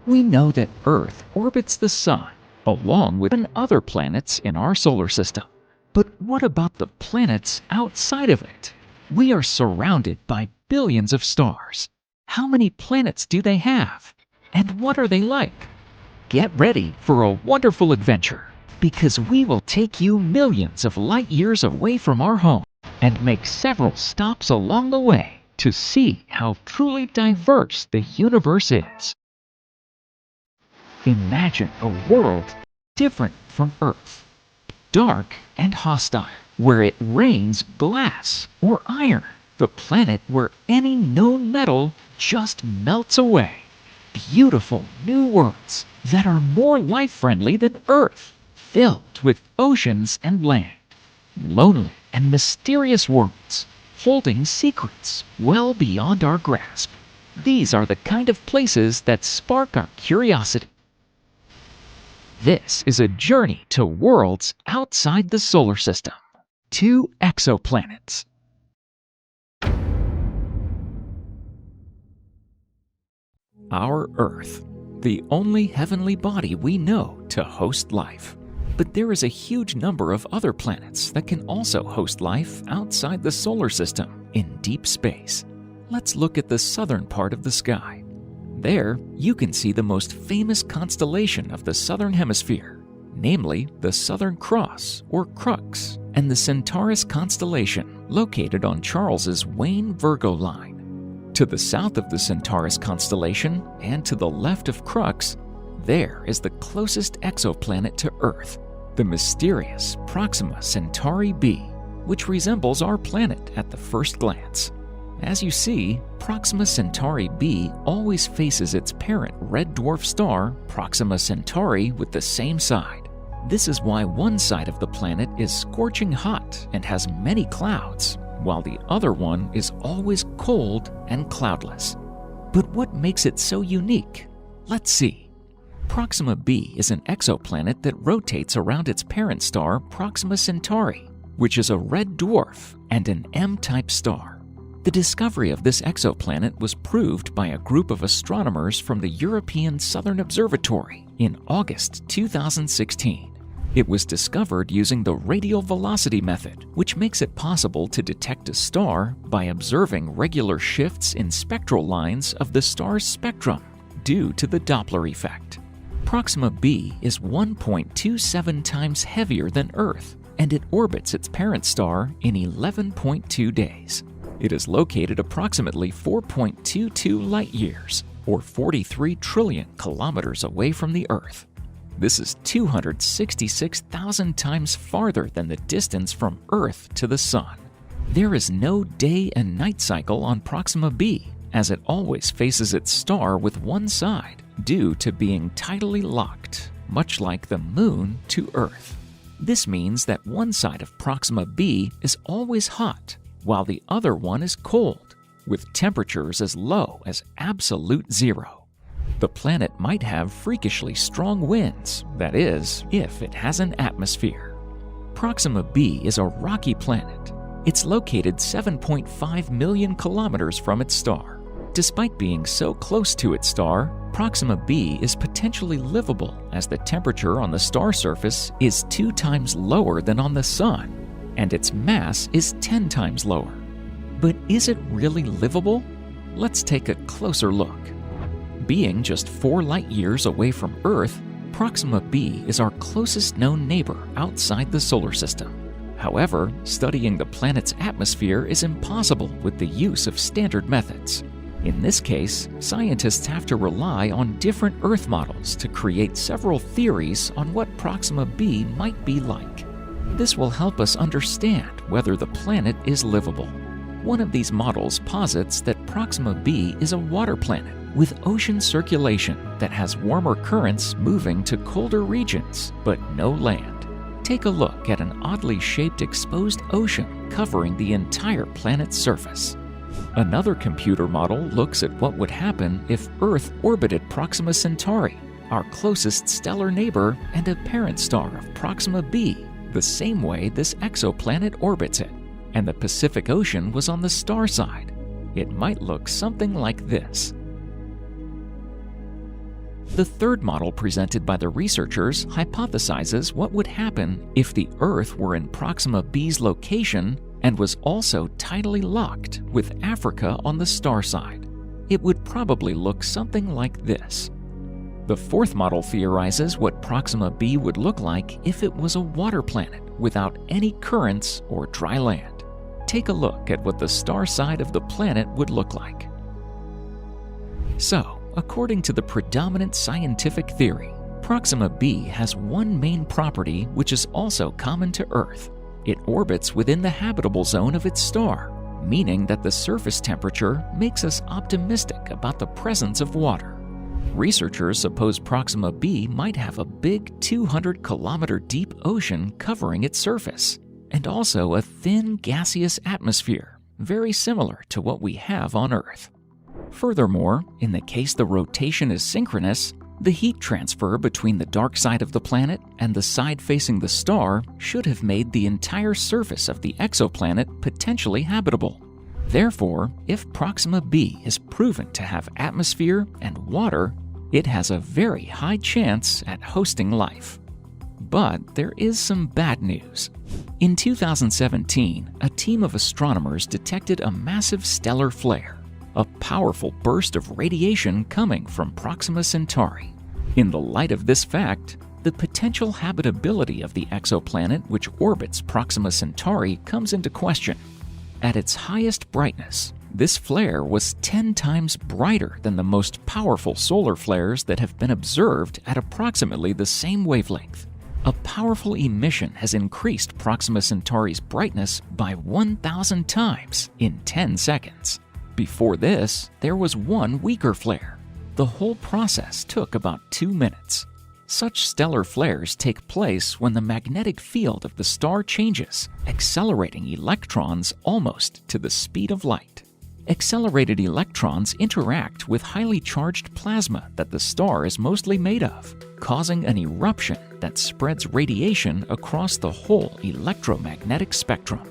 We know that Earth orbits the Sun, along with other planets in our solar system. But what about the planets outside of it? We are surrounded by billions of stars. How many planets do they have? And what are they like? Get ready for a wonderful adventure, because we will take you millions of light years away from our home and make several stops along the way to see how truly diverse the universe is. Imagine a world different from Earth, dark and hostile, where it rains glass or iron, the planet where any known metal just melts away. Beautiful new worlds that are more life-friendly than Earth, filled with oceans and land. Lonely and mysterious worlds, holding secrets well beyond our grasp. These are the kind of places that spark our curiosity. This is a journey to worlds outside the solar system, to exoplanets. Our Earth, the only heavenly body we know to host life. But there is a huge number of other planets that can also host life outside the solar system in deep space. Let's look at the southern part of the sky. There, you can see the most famous constellation of the southern hemisphere, namely the Southern Cross or Crux, and the Centaurus constellation located on Charles's Wain-Virgo line. To the south of the Centaurus constellation and to the left of Crux, there is the closest exoplanet to Earth, the mysterious Proxima Centauri b, which resembles our planet at the first glance. As you see, Proxima Centauri b always faces its parent red dwarf star, Proxima Centauri, with the same side. This is why one side of the planet is scorching hot and has many clouds, while the other one is always cold and cloudless. But what makes it so unique? Let's see. Proxima b is an exoplanet that rotates around its parent star, Proxima Centauri, which is a red dwarf and an M-type star. The discovery of this exoplanet was proved by a group of astronomers from the European Southern Observatory in August 2016. It was discovered using the radial velocity method, which makes it possible to detect a star by observing regular shifts in spectral lines of the star's spectrum due to the Doppler effect. Proxima b is 1.27 times heavier than Earth, and it orbits its parent star in 11.2 days. It is located approximately 4.22 light-years, or 43 trillion kilometers away from the Earth. This is 266,000 times farther than the distance from Earth to the Sun. There is no day and night cycle on Proxima b, as it always faces its star with one side, due to being tidally locked, much like the Moon to Earth. This means that one side of Proxima b is always hot, while the other one is cold, with temperatures as low as absolute zero. The planet might have freakishly strong winds, that is, if it has an atmosphere. Proxima b is a rocky planet. It's located 7.5 million kilometers from its star. Despite being so close to its star, Proxima b is potentially livable as the temperature on the star surface is 2 times lower than on the Sun, and its mass is 10 times lower. But is it really livable? Let's take a closer look. Being just 4 light-years away from Earth, Proxima b is our closest known neighbor outside the solar system. However, studying the planet's atmosphere is impossible with the use of standard methods. In this case, scientists have to rely on different Earth models to create several theories on what Proxima b might be like. This will help us understand whether the planet is livable. One of these models posits that Proxima b is a water planet with ocean circulation that has warmer currents moving to colder regions, but no land. Take a look at an oddly shaped exposed ocean covering the entire planet's surface. Another computer model looks at what would happen if Earth orbited Proxima Centauri, our closest stellar neighbor and a parent star of Proxima b, the same way this exoplanet orbits it, and the Pacific Ocean was on the star side. It might look something like this. The third model presented by the researchers hypothesizes what would happen if the Earth were in Proxima B's location and was also tidally locked with Africa on the star side. It would probably look something like this. The fourth model theorizes what Proxima b would look like if it was a water planet without any currents or dry land. Take a look at what the star side of the planet would look like. So, according to the predominant scientific theory, Proxima b has one main property which is also common to Earth. It orbits within the habitable zone of its star, meaning that the surface temperature makes us optimistic about the presence of water. Researchers suppose Proxima b might have a big 200-kilometer deep ocean covering its surface, and also a thin gaseous atmosphere, very similar to what we have on Earth. Furthermore, in the case the rotation is synchronous, the heat transfer between the dark side of the planet and the side facing the star should have made the entire surface of the exoplanet potentially habitable. Therefore, if Proxima b is proven to have atmosphere and water, it has a very high chance at hosting life. But there is some bad news. In 2017, a team of astronomers detected a massive stellar flare, a powerful burst of radiation coming from Proxima Centauri. In the light of this fact, the potential habitability of the exoplanet which orbits Proxima Centauri comes into question. At its highest brightness, this flare was 10 times brighter than the most powerful solar flares that have been observed at approximately the same wavelength. A powerful emission has increased Proxima Centauri's brightness by 1,000 times in 10 seconds. Before this, there was one weaker flare. The whole process took about 2 minutes. Such stellar flares take place when the magnetic field of the star changes, accelerating electrons almost to the speed of light. Accelerated electrons interact with highly charged plasma that the star is mostly made of, causing an eruption that spreads radiation across the whole electromagnetic spectrum.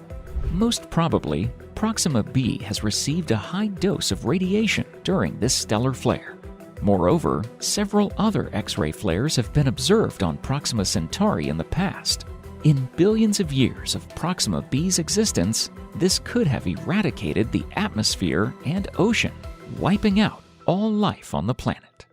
Most probably, Proxima b has received a high dose of radiation during this stellar flare. Moreover, several other X-ray flares have been observed on Proxima Centauri in the past. In billions of years of Proxima b's existence, this could have eradicated the atmosphere and ocean, wiping out all life on the planet.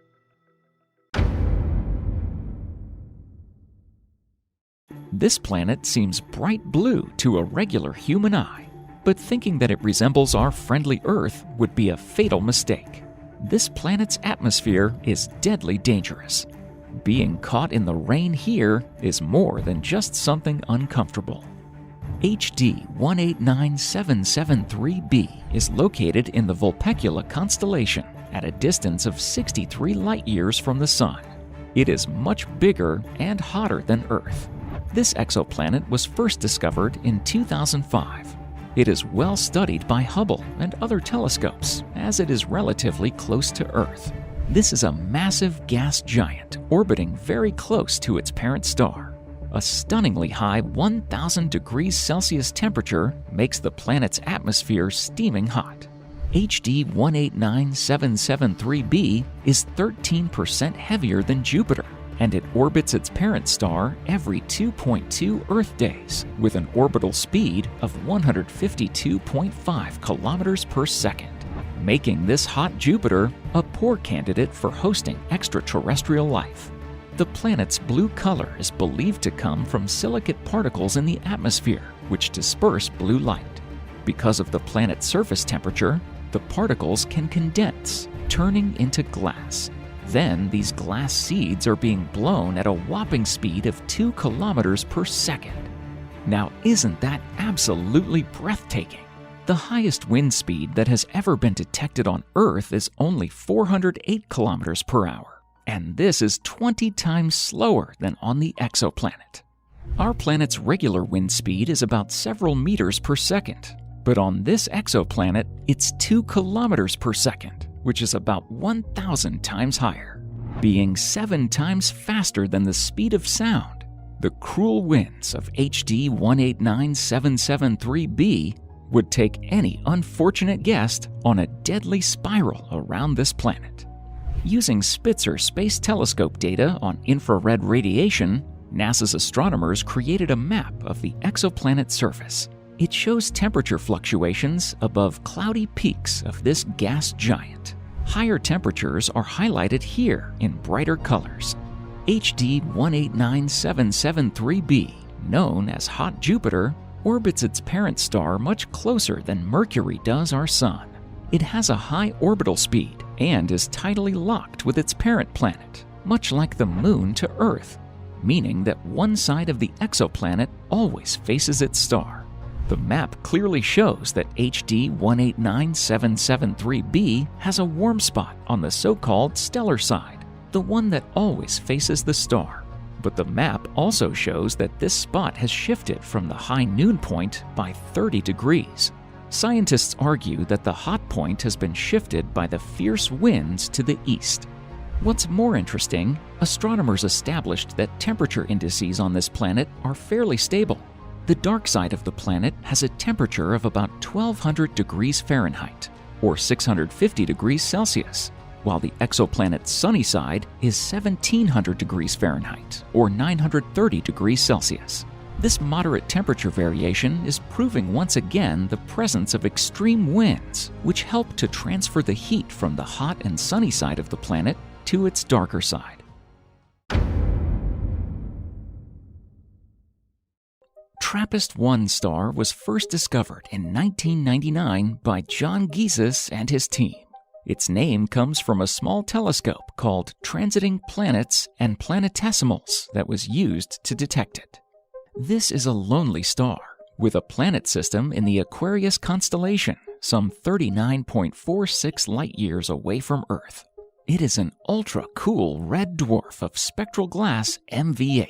This planet seems bright blue to a regular human eye, but thinking that it resembles our friendly Earth would be a fatal mistake. This planet's atmosphere is deadly dangerous. Being caught in the rain here is more than just something uncomfortable. HD 189773b is located in the Vulpecula constellation at a distance of 63 light-years from the Sun. It is much bigger and hotter than Earth. This exoplanet was first discovered in 2005. It is well studied by Hubble and other telescopes, as it is relatively close to Earth. This is a massive gas giant orbiting very close to its parent star. A stunningly high 1,000 degrees Celsius temperature makes the planet's atmosphere steaming hot. HD 189773b is 13% heavier than Jupiter, and it orbits its parent star every 2.2 Earth days with an orbital speed of 152.5 kilometers per second, making this hot Jupiter a poor candidate for hosting extraterrestrial life. The planet's blue color is believed to come from silicate particles in the atmosphere, which disperse blue light. Because of the planet's surface temperature, the particles can condense, turning into glass. Then these glass seeds are being blown at a whopping speed of 2 kilometers per second. Now, isn't that absolutely breathtaking? The highest wind speed that has ever been detected on Earth is only 408 kilometers per hour, and this is 20 times slower than on the exoplanet. Our planet's regular wind speed is about several meters per second, but on this exoplanet, it's 2 kilometers per second, which is about 1,000 times higher. Being 7 times faster than the speed of sound, the cruel winds of HD 189773b would take any unfortunate guest on a deadly spiral around this planet. Using Spitzer Space Telescope data on infrared radiation, NASA's astronomers created a map of the exoplanet surface. It shows temperature fluctuations above cloudy peaks of this gas giant. Higher temperatures are highlighted here in brighter colors. HD 189773b, known as Hot Jupiter, orbits its parent star much closer than Mercury does our Sun. It has a high orbital speed and is tidally locked with its parent planet, much like the Moon to Earth, meaning that one side of the exoplanet always faces its star. The map clearly shows that HD 189773b has a warm spot on the so-called stellar side, the one that always faces the star. But the map also shows that this spot has shifted from the high noon point by 30 degrees. Scientists argue that the hot point has been shifted by the fierce winds to the east. What's more interesting, astronomers established that temperature indices on this planet are fairly stable. The dark side of the planet has a temperature of about 1200 degrees Fahrenheit, or 650 degrees Celsius, while the exoplanet's sunny side is 1700 degrees Fahrenheit, or 930 degrees Celsius. This moderate temperature variation is proving once again the presence of extreme winds, which help to transfer the heat from the hot and sunny side of the planet to its darker side. TRAPPIST-1 star was first discovered in 1999 by John Geisis and his team. Its name comes from a small telescope called Transiting Planets and Planetesimals that was used to detect it. This is a lonely star, with a planet system in the Aquarius constellation, some 39.46 light-years away from Earth. It is an ultra-cool red dwarf of spectral glass MV8.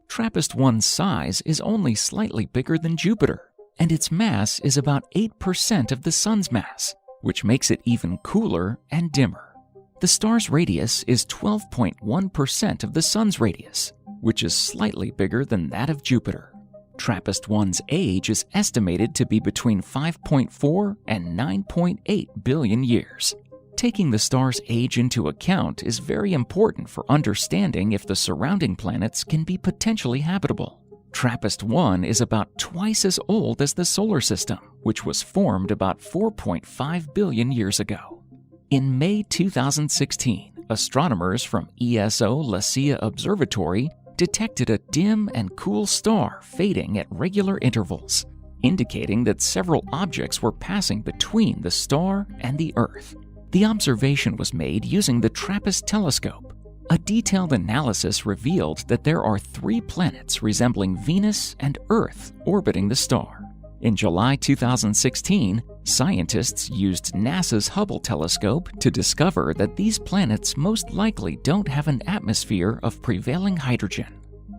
TRAPPIST-1's size is only slightly bigger than Jupiter, and its mass is about 8% of the Sun's mass, which makes it even cooler and dimmer. The star's radius is 12.1% of the Sun's radius, which is slightly bigger than that of Jupiter. TRAPPIST-1's age is estimated to be between 5.4 and 9.8 billion years. Taking the star's age into account is very important for understanding if the surrounding planets can be potentially habitable. TRAPPIST-1 is about twice as old as the Solar System, which was formed about 4.5 billion years ago. In May 2016, astronomers from ESO La Silla Observatory detected a dim and cool star fading at regular intervals, indicating that several objects were passing between the star and the Earth. The observation was made using the TRAPPIST telescope. A detailed analysis revealed that there are 3 planets resembling Venus and Earth orbiting the star. In July 2016, scientists used NASA's Hubble telescope to discover that these planets most likely don't have an atmosphere of prevailing hydrogen.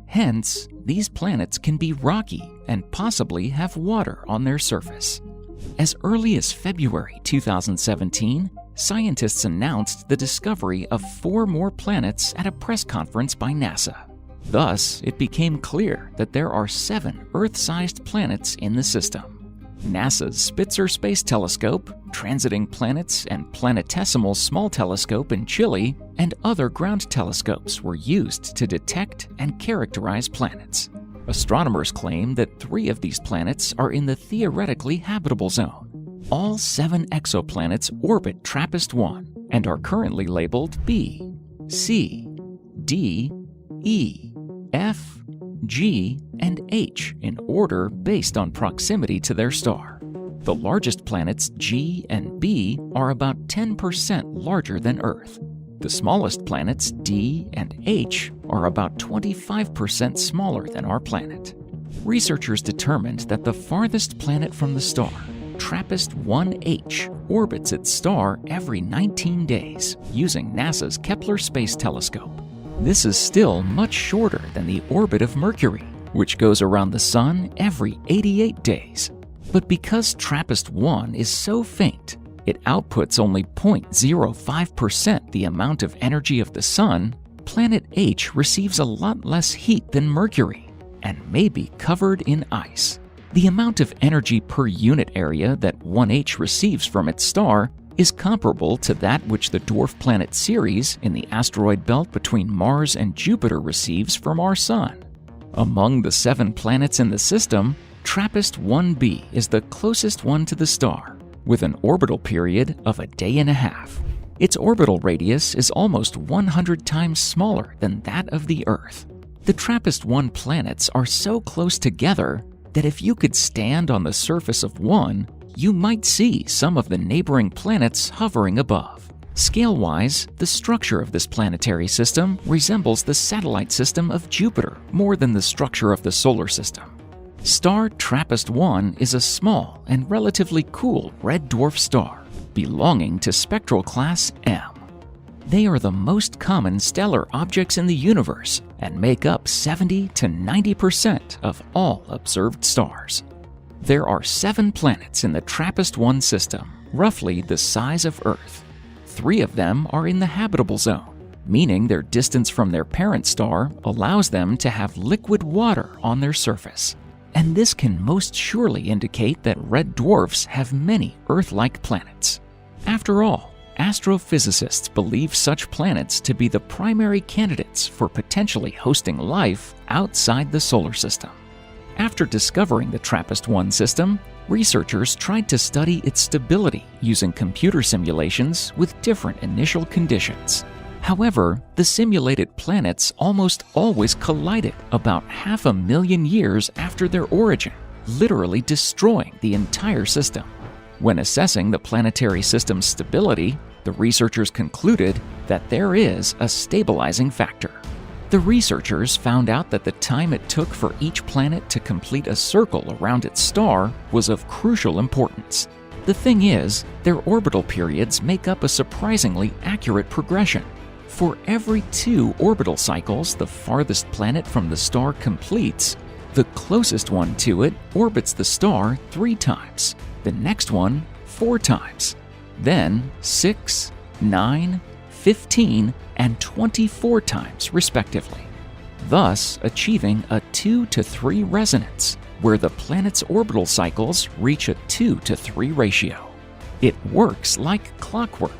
Hence, these planets can be rocky and possibly have water on their surface. As early as February 2017, scientists announced the discovery of 4 more planets at a press conference by NASA. Thus, it became clear that there are 7 Earth-sized planets in the system. NASA's Spitzer Space Telescope, Transiting Planets and Planetesimal Small Telescope in Chile, and other ground telescopes were used to detect and characterize planets. Astronomers claim that 3 of these planets are in the theoretically habitable zone. All 7 exoplanets orbit TRAPPIST-1 and are currently labeled B, C, D, E, F, G, and H in order based on proximity to their star. The largest planets, G and B, are about 10% larger than Earth. The smallest planets, D and H, are about 25% smaller than our planet. Researchers determined that the farthest planet from the star, TRAPPIST-1H, orbits its star every 19 days using NASA's Kepler Space Telescope. This is still much shorter than the orbit of Mercury, which goes around the Sun every 88 days. But because TRAPPIST-1 is so faint, it outputs only 0.05% the amount of energy of the Sun, planet H receives a lot less heat than Mercury and may be covered in ice. The amount of energy per unit area that 1H receives from its star is comparable to that which the dwarf planet Ceres in the asteroid belt between Mars and Jupiter receives from our Sun. Among the 7 planets in the system, TRAPPIST-1b is the closest one to the star, with an orbital period of a day and a half. Its orbital radius is almost 100 times smaller than that of the Earth. The TRAPPIST-1 planets are so close together that if you could stand on the surface of one, you might see some of the neighboring planets hovering above. Scale-wise, the structure of this planetary system resembles the satellite system of Jupiter more than the structure of the solar system. Star TRAPPIST-1 is a small and relatively cool red dwarf star belonging to spectral class M. They are the most common stellar objects in the universe and make up 70 to 90% of all observed stars. There are 7 planets in the TRAPPIST-1 system, roughly the size of Earth. 3 of them are in the habitable zone, meaning their distance from their parent star allows them to have liquid water on their surface. And this can most surely indicate that red dwarfs have many Earth-like planets. After all, astrophysicists believe such planets to be the primary candidates for potentially hosting life outside the solar system. After discovering the TRAPPIST-1 system, researchers tried to study its stability using computer simulations with different initial conditions. However, the simulated planets almost always collided about 500,000 years after their origin, literally destroying the entire system. When assessing the planetary system's stability, the researchers concluded that there is a stabilizing factor. The researchers found out that the time it took for each planet to complete a circle around its star was of crucial importance. The thing is, their orbital periods make up a surprisingly accurate progression. For every 2 orbital cycles the farthest planet from the star completes, the closest one to it orbits the star 3 times, the next one 4 times, then 6, 9, 15, and 24 times respectively, thus achieving a 2 to 3 resonance, where the planet's orbital cycles reach a 2 to 3 ratio. It works like clockwork.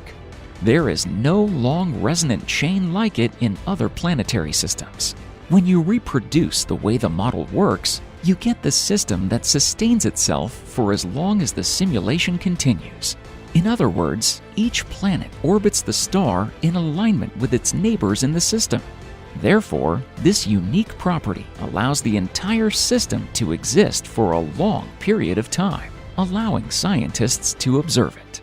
There is no long resonant chain like it in other planetary systems. When you reproduce the way the model works, you get the system that sustains itself for as long as the simulation continues. In other words, each planet orbits the star in alignment with its neighbors in the system. Therefore, this unique property allows the entire system to exist for a long period of time, allowing scientists to observe it.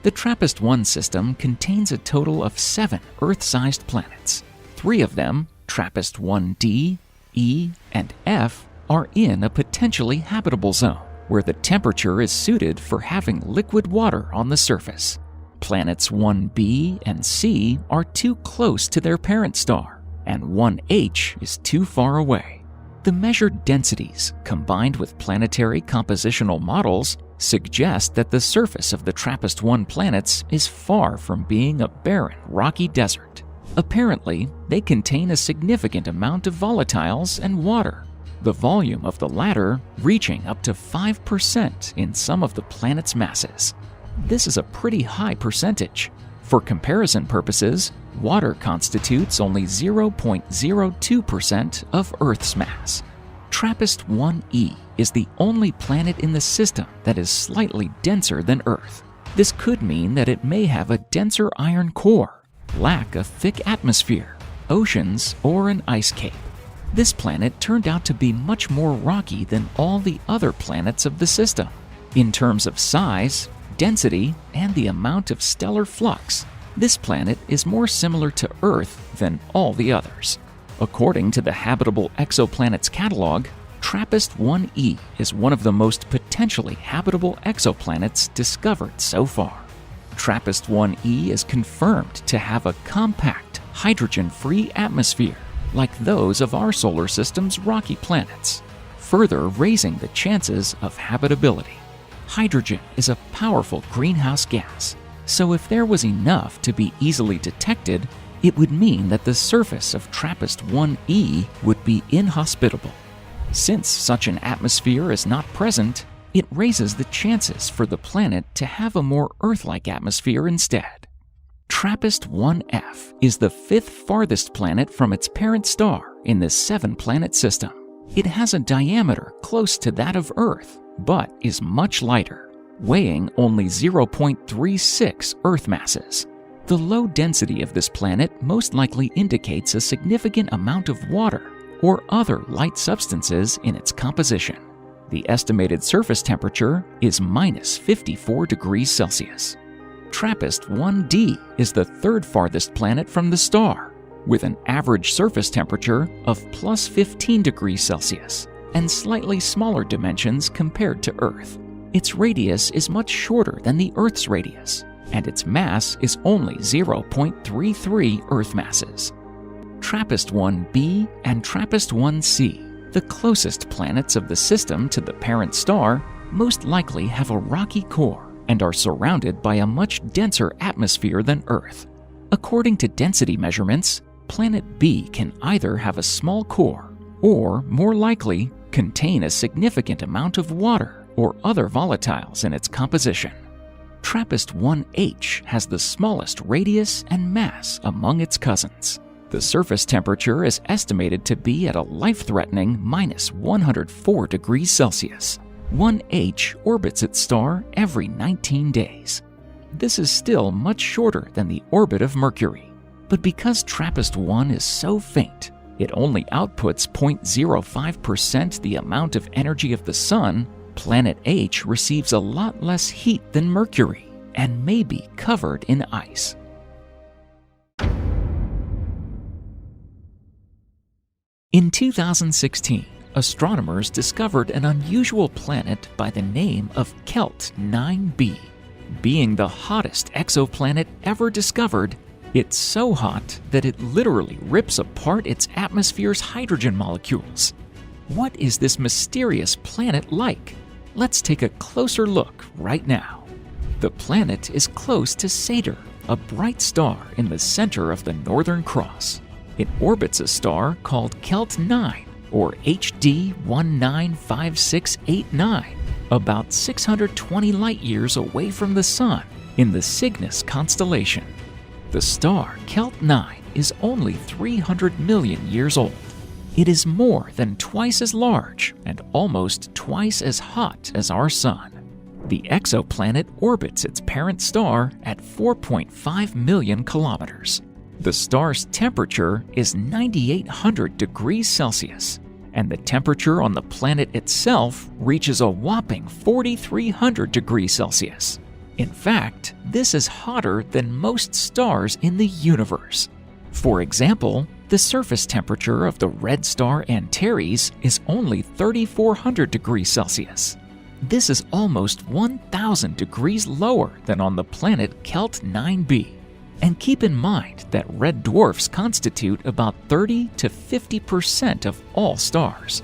The TRAPPIST-1 system contains a total of 7 Earth-sized planets. 3 of them, TRAPPIST-1d, E, and F, are in a potentially habitable zone, where the temperature is suited for having liquid water on the surface. Planets 1b and C are too close to their parent star, and 1H is too far away. The measured densities, combined with planetary compositional models, suggest that the surface of the TRAPPIST-1 planets is far from being a barren, rocky desert. Apparently, they contain a significant amount of volatiles and water, the volume of the latter reaching up to 5% in some of the planet's masses. This is a pretty high percentage. For comparison purposes, water constitutes only 0.02% of Earth's mass. TRAPPIST-1e is the only planet in the system that is slightly denser than Earth. This could mean that it may have a denser iron core, lack a thick atmosphere, oceans, or an ice cape. This planet turned out to be much more rocky than all the other planets of the system. In terms of size, density, and the amount of stellar flux, this planet is more similar to Earth than all the others. According to the Habitable Exoplanets catalog, TRAPPIST-1e is one of the most potentially habitable exoplanets discovered so far. TRAPPIST-1e is confirmed to have a compact, hydrogen-free atmosphere like those of our solar system's rocky planets, further raising the chances of habitability. Hydrogen is a powerful greenhouse gas, so if there was enough to be easily detected, it would mean that the surface of TRAPPIST-1e would be inhospitable. Since such an atmosphere is not present, It raises the chances for the planet to have a more Earth-like atmosphere instead. TRAPPIST-1F is the fifth farthest planet from its parent star in this 7-planet system. It has a diameter close to that of Earth, but is much lighter, weighing only 0.36 Earth masses. The low density of this planet most likely indicates a significant amount of water or other light substances in its composition. The estimated surface temperature is minus 54 degrees Celsius. TRAPPIST-1D is the third farthest planet from the star, with an average surface temperature of plus 15 degrees Celsius and slightly smaller dimensions compared to Earth. Its radius is much shorter than the Earth's radius, and its mass is only 0.33 Earth masses. TRAPPIST-1b and TRAPPIST-1c, the closest planets of the system to the parent star, most likely have a rocky core and are surrounded by a much denser atmosphere than Earth. According to density measurements, Planet B can either have a small core or, more likely, contain a significant amount of water or other volatiles in its composition. TRAPPIST-1H has the smallest radius and mass among its cousins. The surface temperature is estimated to be at a life-threatening minus 104 degrees Celsius. 1H orbits its star every 19 days. This is still much shorter than the orbit of Mercury. But because TRAPPIST-1 is so faint, it only outputs 0.05% the amount of energy of the Sun, Planet H receives a lot less heat than Mercury and may be covered in ice. In 2016, astronomers discovered an unusual planet by the name of Kelt 9b. Being the hottest exoplanet ever discovered, it's so hot that it literally rips apart its atmosphere's hydrogen molecules. What is this mysterious planet like? Let's take a closer look right now. The planet is close to Saturn, a bright star in the center of the Northern Cross. It orbits a star called Kelt 9, or HD 195689, about 620 light-years away from the Sun in the Cygnus constellation. The star Kelt 9 is only 300 million years old. It is more than twice as large and almost twice as hot as our Sun. The exoplanet orbits its parent star at 4.5 million kilometers. The star's temperature is 9,800 degrees Celsius, and the temperature on the planet itself reaches a whopping 4,300 degrees Celsius. In fact, this is hotter than most stars in the universe. For example, the surface temperature of the red star Antares is only 3,400 degrees Celsius. This is almost 1,000 degrees lower than on the planet Kelt 9b. And keep in mind that red dwarfs constitute about 30 to 50% of all stars.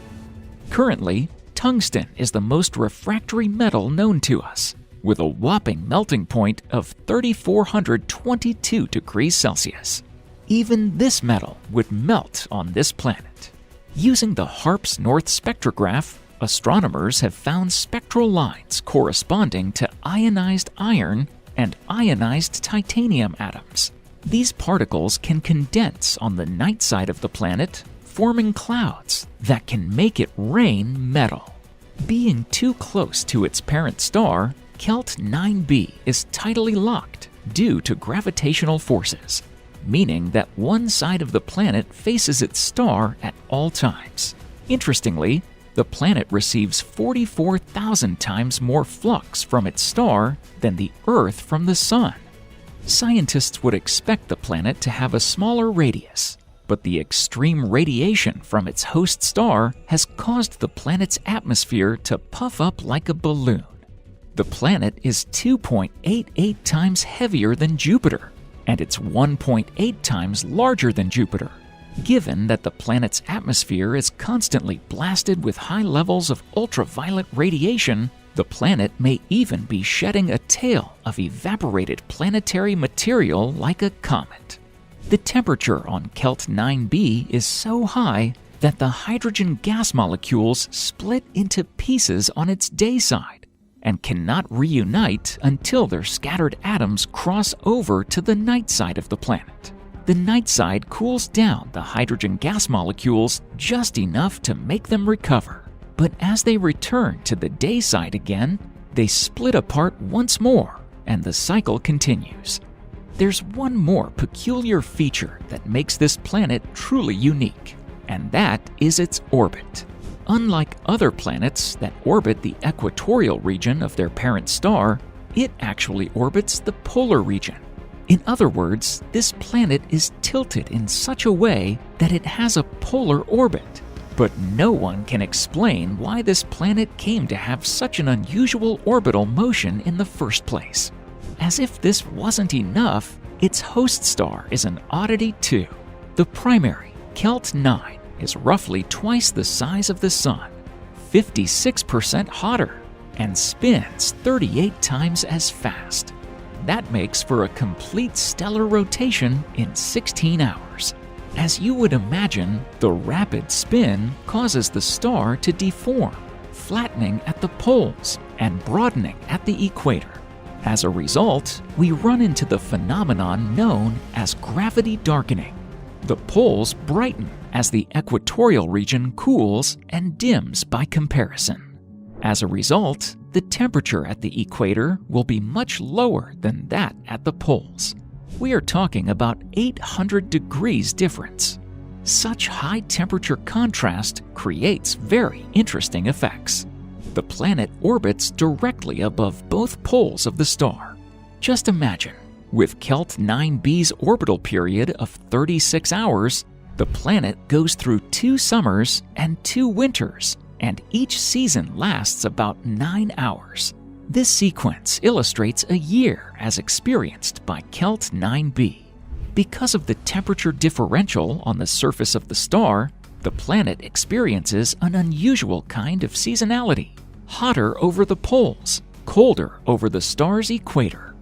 Currently, tungsten is the most refractory metal known to us, with a whopping melting point of 3,422 degrees Celsius. Even this metal would melt on this planet. Using the HARPS North spectrograph, astronomers have found spectral lines corresponding to ionized iron and ionized titanium atoms. These particles can condense on the night side of the planet, forming clouds that can make it rain metal. Being too close to its parent star, Kelt 9b is tidally locked due to gravitational forces, meaning that one side of the planet faces its star at all times. Interestingly, the planet receives 44,000 times more flux from its star than the Earth from the Sun. Scientists would expect the planet to have a smaller radius, but the extreme radiation from its host star has caused the planet's atmosphere to puff up like a balloon. The planet is 2.88 times heavier than Jupiter, and it's 1.8 times larger than Jupiter. Given that the planet's atmosphere is constantly blasted with high levels of ultraviolet radiation, the planet may even be shedding a tail of evaporated planetary material like a comet. The temperature on Kelt 9b is so high that the hydrogen gas molecules split into pieces on its day side and cannot reunite until their scattered atoms cross over to the night side of the planet. The night side cools down the hydrogen gas molecules just enough to make them recover. But as they return to the day side again, they split apart once more, and the cycle continues. There's one more peculiar feature that makes this planet truly unique, and that is its orbit. Unlike other planets that orbit the equatorial region of their parent star, it actually orbits the polar region. In other words, this planet is tilted in such a way that it has a polar orbit. But no one can explain why this planet came to have such an unusual orbital motion in the first place. As if this wasn't enough, its host star is an oddity too. The primary, Kelt 9, is roughly twice the size of the Sun, 56% hotter, and spins 38 times as fast. That makes for a complete stellar rotation in 16 hours. As you would imagine, the rapid spin causes the star to deform, flattening at the poles and broadening at the equator. As a result, we run into the phenomenon known as gravity darkening. The poles brighten as the equatorial region cools and dims by comparison. As a result, the temperature at the equator will be much lower than that at the poles. We are talking about 800 degrees difference. Such high temperature contrast creates very interesting effects. The planet orbits directly above both poles of the star. Just imagine, with Kelt 9b's orbital period of 36 hours, the planet goes through 2 summers and 2 winters, and each season lasts about 9 hours. This sequence illustrates a year as experienced by Kelt 9b. Because of the temperature differential on the surface of the star, the planet experiences an unusual kind of seasonality: hotter over the poles, colder over the star's equator.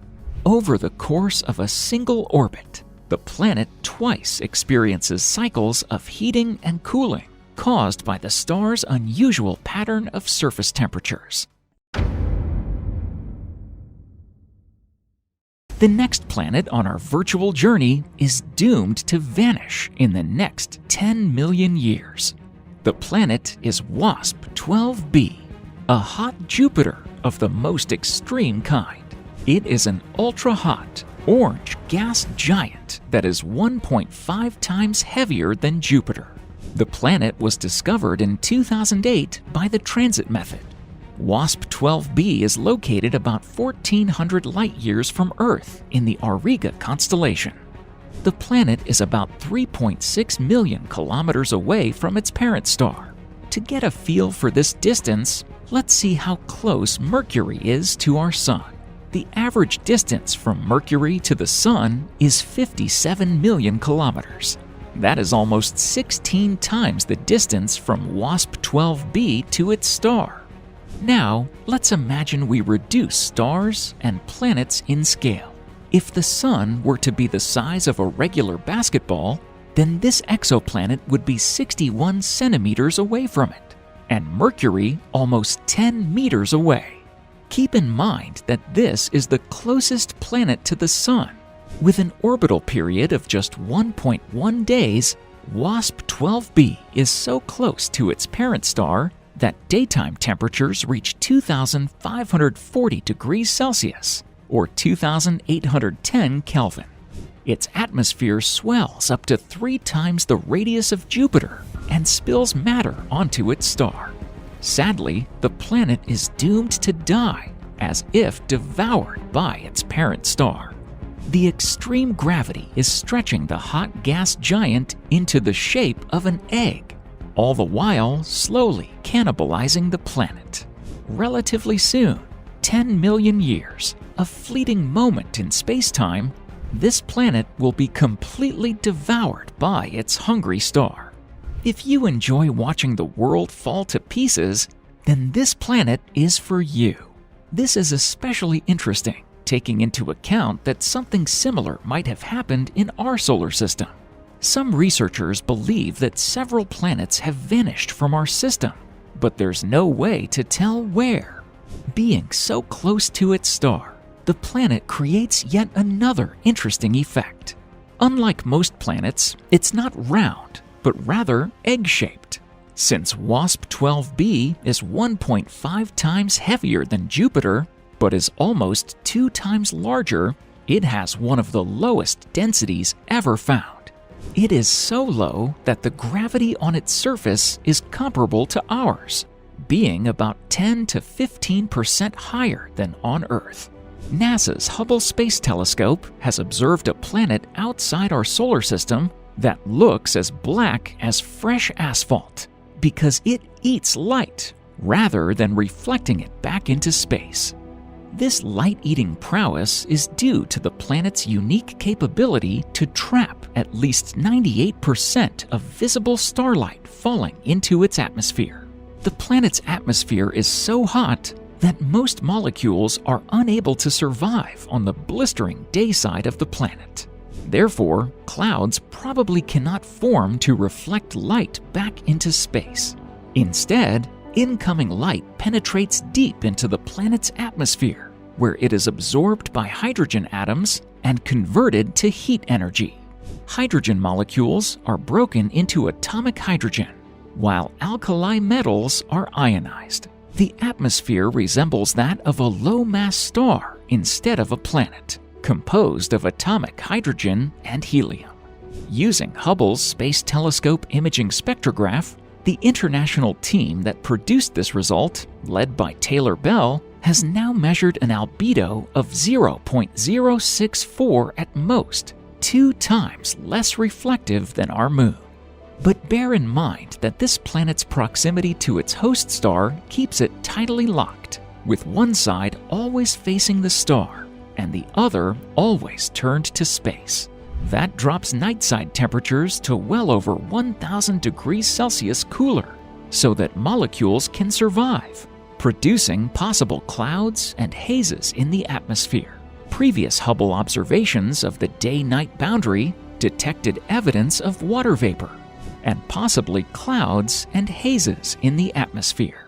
Over the course of a single orbit, the planet twice experiences cycles of heating and cooling caused by the star's unusual pattern of surface temperatures. The next planet on our virtual journey is doomed to vanish in the next 10 million years. The planet is WASP-12b, a hot Jupiter of the most extreme kind. It is an ultra-hot, orange gas giant that is 1.5 times heavier than Jupiter. The planet was discovered in 2008 by the transit method. WASP-12b is located about 1,400 light-years from Earth in the Auriga constellation. The planet is about 3.6 million kilometers away from its parent star. To get a feel for this distance, let's see how close Mercury is to our Sun. The average distance from Mercury to the Sun is 57 million kilometers. That is almost 16 times the distance from WASP-12b to its star. Now, let's imagine we reduce stars and planets in scale. If the Sun were to be the size of a regular basketball, then this exoplanet would be 61 centimeters away from it, and Mercury almost 10 meters away. Keep in mind that this is the closest planet to the Sun. With an orbital period of just 1.1 days, WASP-12b is so close to its parent star that daytime temperatures reach 2,540 degrees Celsius, or 2,810 Kelvin. Its atmosphere swells up to 3 times the radius of Jupiter and spills matter onto its star. Sadly, the planet is doomed to die, as if devoured by its parent star. The extreme gravity is stretching the hot gas giant into the shape of an egg, all the while slowly cannibalizing the planet. Relatively soon, 10 million years, a fleeting moment in space-time, this planet will be completely devoured by its hungry star. If you enjoy watching the world fall to pieces, then this planet is for you. This is especially interesting, taking into account that something similar might have happened in our solar system. Some researchers believe that several planets have vanished from our system, but there's no way to tell where. Being so close to its star, the planet creates yet another interesting effect. Unlike most planets, it's not round, but rather egg-shaped. Since WASP-12b is 1.5 times heavier than Jupiter, but is almost 2 times larger, it has one of the lowest densities ever found. It is so low that the gravity on its surface is comparable to ours, being about 10 to 15% higher than on Earth. NASA's Hubble Space Telescope has observed a planet outside our solar system that looks as black as fresh asphalt because it eats light rather than reflecting it back into space. This light-eating prowess is due to the planet's unique capability to trap at least 98% of visible starlight falling into its atmosphere. The planet's atmosphere is so hot that most molecules are unable to survive on the blistering day side of the planet. Therefore, clouds probably cannot form to reflect light back into space. Instead, incoming light penetrates deep into the planet's atmosphere, where it is absorbed by hydrogen atoms and converted to heat energy. Hydrogen molecules are broken into atomic hydrogen, while alkali metals are ionized. The atmosphere resembles that of a low-mass star instead of a planet, composed of atomic hydrogen and helium. Using Hubble's Space Telescope imaging spectrograph, the international team that produced this result, led by Taylor Bell, has now measured an albedo of 0.064 at most, 2 times less reflective than our moon. But bear in mind that this planet's proximity to its host star keeps it tidally locked, with one side always facing the star and the other always turned to space. That drops night-side temperatures to well over 1,000 degrees Celsius cooler, so that molecules can survive, producing possible clouds and hazes in the atmosphere. Previous Hubble observations of the day-night boundary detected evidence of water vapor, and possibly clouds and hazes in the atmosphere.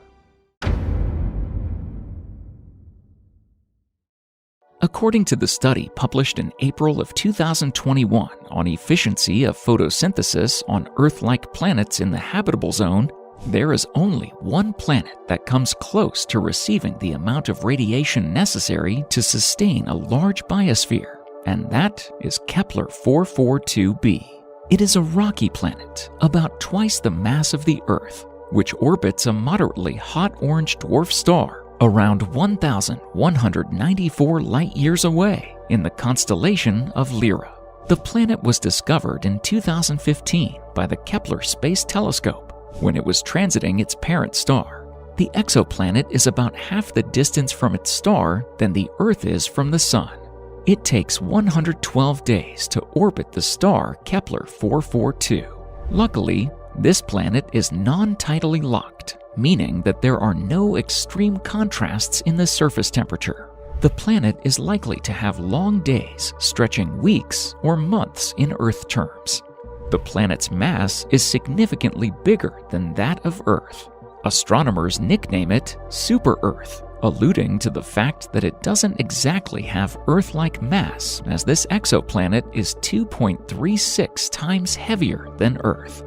According to the study published in April of 2021 on efficiency of photosynthesis on Earth-like planets in the habitable zone, there is only one planet that comes close to receiving the amount of radiation necessary to sustain a large biosphere, and that is Kepler 442b. It is a rocky planet, about twice the mass of the Earth, which orbits a moderately hot orange dwarf star around 1,194 light-years away in the constellation of Lyra. The planet was discovered in 2015 by the Kepler Space Telescope when it was transiting its parent star. The exoplanet is about half the distance from its star than the Earth is from the Sun. It takes 112 days to orbit the star Kepler 442. Luckily, this planet is non-tidally locked, meaning that there are no extreme contrasts in the surface temperature. The planet is likely to have long days stretching weeks or months in Earth terms. The planet's mass is significantly bigger than that of Earth. Astronomers nickname it Super-Earth, alluding to the fact that it doesn't exactly have Earth-like mass, as this exoplanet is 2.36 times heavier than Earth.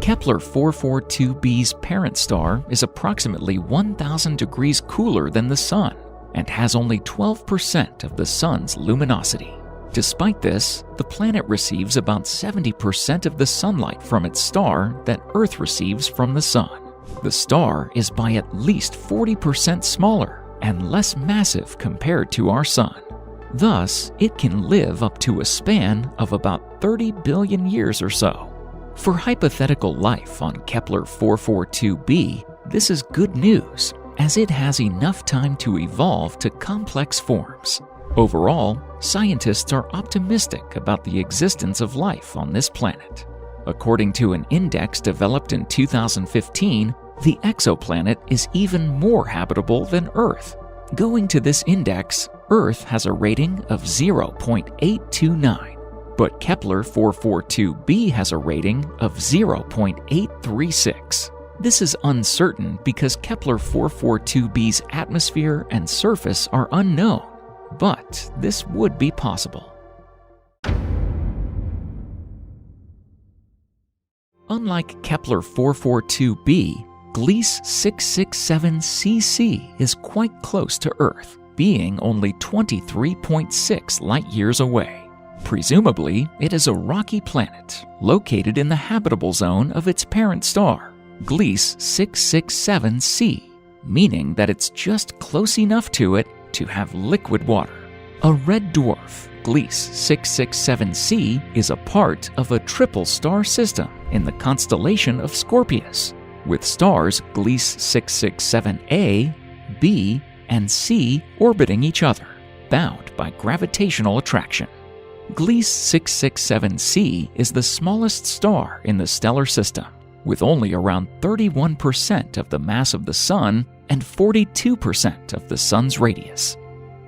Kepler 442b's parent star is approximately 1,000 degrees cooler than the Sun and has only 12% of the Sun's luminosity. Despite this, the planet receives about 70% of the sunlight from its star that Earth receives from the Sun. The star is by at least 40% smaller and less massive compared to our Sun. Thus, it can live up to a span of about 30 billion years or so. For hypothetical life on Kepler 442b, this is good news, as it has enough time to evolve to complex forms. Overall, scientists are optimistic about the existence of life on this planet. According to an index developed in 2015, the exoplanet is even more habitable than Earth. Going to this index, Earth has a rating of 0.829. but Kepler 442b has a rating of 0.836. This is uncertain because Kepler 442b's atmosphere and surface are unknown, but this would be possible. Unlike Kepler 442b, Gliese 667cc is quite close to Earth, being only 23.6 light-years away. Presumably, it is a rocky planet located in the habitable zone of its parent star, Gliese 667c, meaning that it's just close enough to it to have liquid water. A red dwarf, Gliese 667c, is a part of a triple star system in the constellation of Scorpius, with stars Gliese 667a, b, and c orbiting each other, bound by gravitational attraction. Gliese 667c is the smallest star in the stellar system, with only around 31% of the mass of the Sun and 42% of the Sun's radius.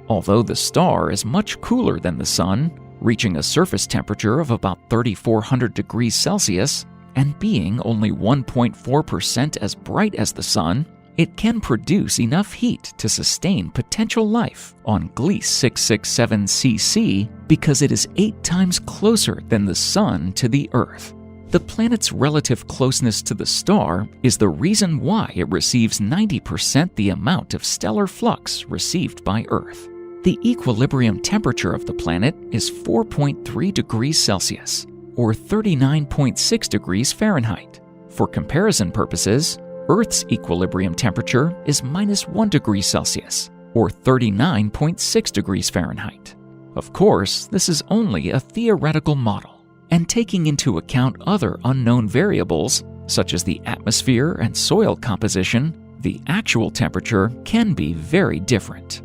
Although the star is much cooler than the Sun, reaching a surface temperature of about 3,400 degrees Celsius, and being only 1.4% as bright as the Sun, it can produce enough heat to sustain potential life on Gliese 667cc because it is 8 times closer than the Sun to the Earth. The planet's relative closeness to the star is the reason why it receives 90% the amount of stellar flux received by Earth. The equilibrium temperature of the planet is 4.3 degrees Celsius, or 39.6 degrees Fahrenheit. For comparison purposes, Earth's equilibrium temperature is -1 degree Celsius, or 39.6 degrees Fahrenheit. Of course, this is only a theoretical model, and taking into account other unknown variables, such as the atmosphere and soil composition, the actual temperature can be very different.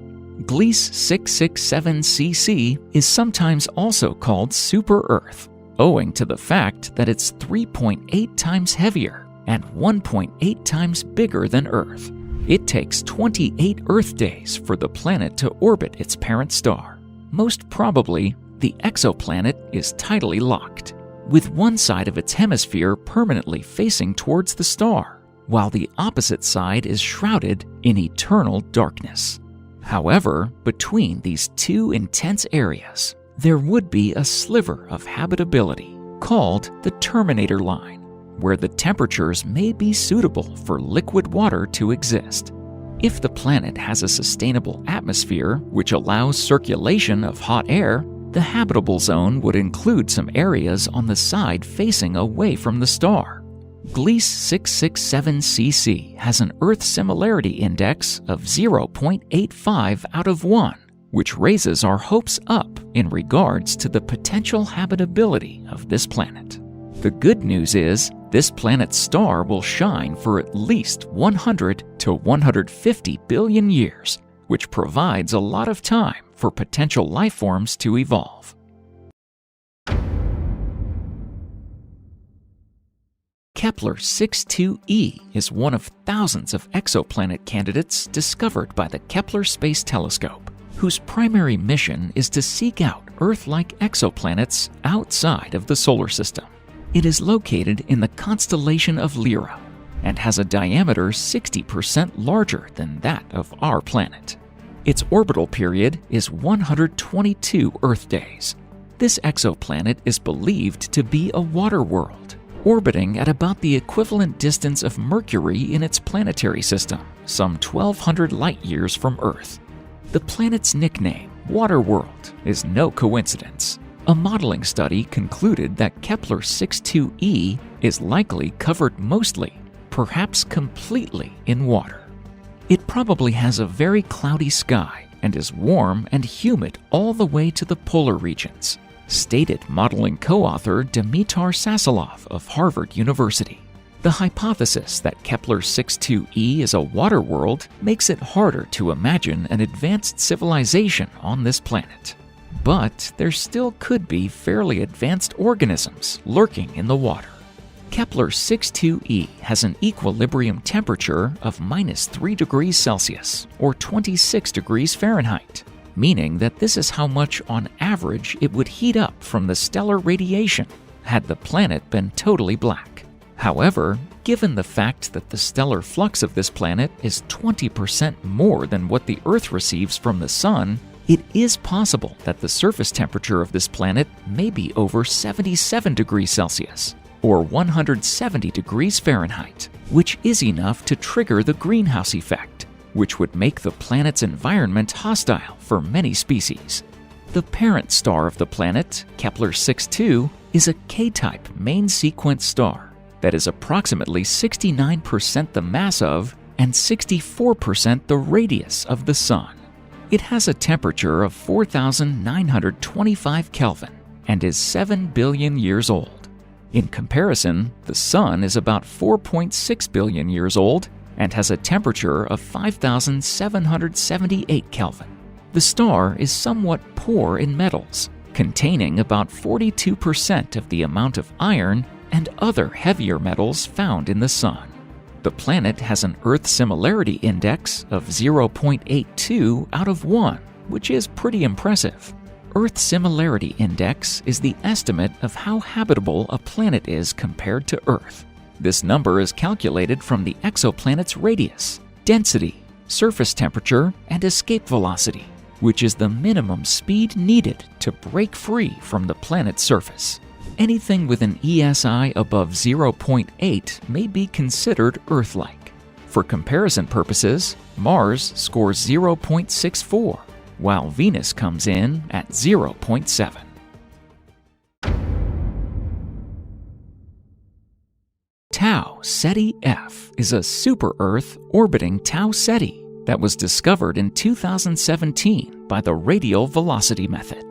Gliese 667cc is sometimes also called super-Earth, owing to the fact that it's 3.8 times heavier and 1.8 times bigger than Earth. It takes 28 Earth days for the planet to orbit its parent star. Most probably, the exoplanet is tidally locked, with one side of its hemisphere permanently facing towards the star, while the opposite side is shrouded in eternal darkness. However, between these two intense areas, there would be a sliver of habitability called the terminator line, where the temperatures may be suitable for liquid water to exist. If the planet has a sustainable atmosphere which allows circulation of hot air, the habitable zone would include some areas on the side facing away from the star. Gliese 667cc has an Earth Similarity Index of 0.85 out of 1, which raises our hopes up in regards to the potential habitability of this planet. The good news is, this planet's star will shine for at least 100 to 150 billion years, which provides a lot of time for potential life forms to evolve. Kepler 62e is one of thousands of exoplanet candidates discovered by the Kepler Space Telescope, whose primary mission is to seek out Earth-like exoplanets outside of the solar system. It is located in the constellation of Lyra and has a diameter 60% larger than that of our planet. Its orbital period is 122 Earth days. This exoplanet is believed to be a water world, orbiting at about the equivalent distance of Mercury in its planetary system, some 1,200 light-years from Earth. The planet's nickname, Water World, is no coincidence. A modeling study concluded that Kepler 62e is likely covered mostly, perhaps completely, in water. It probably has a very cloudy sky and is warm and humid all the way to the polar regions, stated modeling co-author Dimitar Sasolov of Harvard University. The hypothesis that Kepler 62e is a water world makes it harder to imagine an advanced civilization on this planet. But there still could be fairly advanced organisms lurking in the water. Kepler 62e has an equilibrium temperature of -3 degrees Celsius, or 26 degrees Fahrenheit. meaning that this is how much, on average, it would heat up from the stellar radiation had the planet been totally black. However, given the fact that the stellar flux of this planet is 20% more than what the Earth receives from the Sun, it is possible that the surface temperature of this planet may be over 77 degrees Celsius, or 170 degrees Fahrenheit, which is enough to trigger the greenhouse effect, which would make the planet's environment hostile for many species. The parent star of the planet, Kepler-62, is a K-type main sequence star that is approximately 69% the mass of and 64% the radius of the Sun. It has a temperature of 4,925 Kelvin and is 7 billion years old. In comparison, the Sun is about 4.6 billion years old and has a temperature of 5,778 Kelvin. The star is somewhat poor in metals, containing about 42% of the amount of iron and other heavier metals found in the Sun. The planet has an Earth Similarity Index of 0.82 out of 1, which is pretty impressive. Earth Similarity Index is the estimate of how habitable a planet is compared to Earth. This number is calculated from the exoplanet's radius, density, surface temperature, and escape velocity, which is the minimum speed needed to break free from the planet's surface. Anything with an ESI above 0.8 may be considered Earth-like. For comparison purposes, Mars scores 0.64, while Venus comes in at 0.7. Tau Ceti F is a super-Earth orbiting Tau Ceti that was discovered in 2017 by the radial velocity method.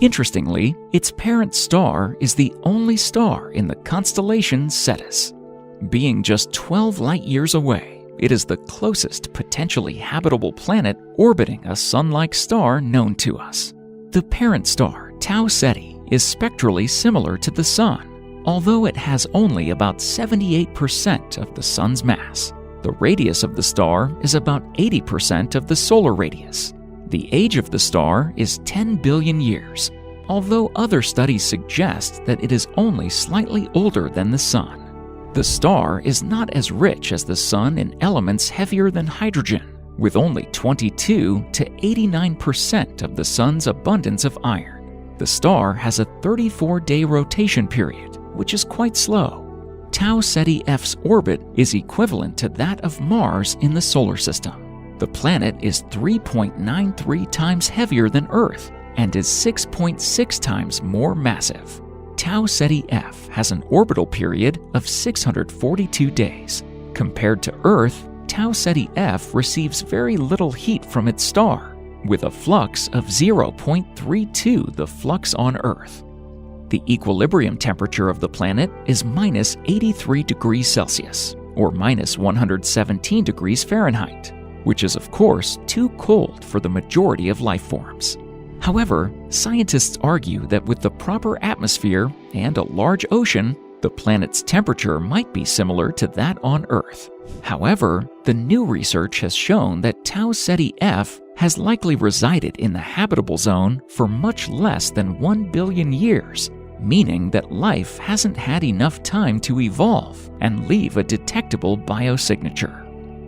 Interestingly, its parent star is the only star in the constellation Cetus. Being just 12 light-years away, it is the closest potentially habitable planet orbiting a Sun-like star known to us. The parent star, Tau Ceti, is spectrally similar to the Sun, although it has only about 78% of the Sun's mass. The radius of the star is about 80% of the solar radius. The age of the star is 10 billion years, although other studies suggest that it is only slightly older than the Sun. The star is not as rich as the Sun in elements heavier than hydrogen, with only 22 to 89% of the Sun's abundance of iron. The star has a 34-day rotation period, which is quite slow. Tau Ceti F's orbit is equivalent to that of Mars in the solar system. The planet is 3.93 times heavier than Earth and is 6.6 times more massive. Tau Ceti F has an orbital period of 642 days. Compared to Earth, Tau Ceti F receives very little heat from its star, with a flux of 0.32 the flux on Earth. The equilibrium temperature of the planet is minus 83 degrees Celsius, or minus 117 degrees Fahrenheit, which is of course too cold for the majority of life forms. However, scientists argue that with the proper atmosphere and a large ocean, the planet's temperature might be similar to that on Earth. However, the new research has shown that Tau Ceti F has likely resided in the habitable zone for much less than 1 billion years, meaning that life hasn't had enough time to evolve and leave a detectable biosignature.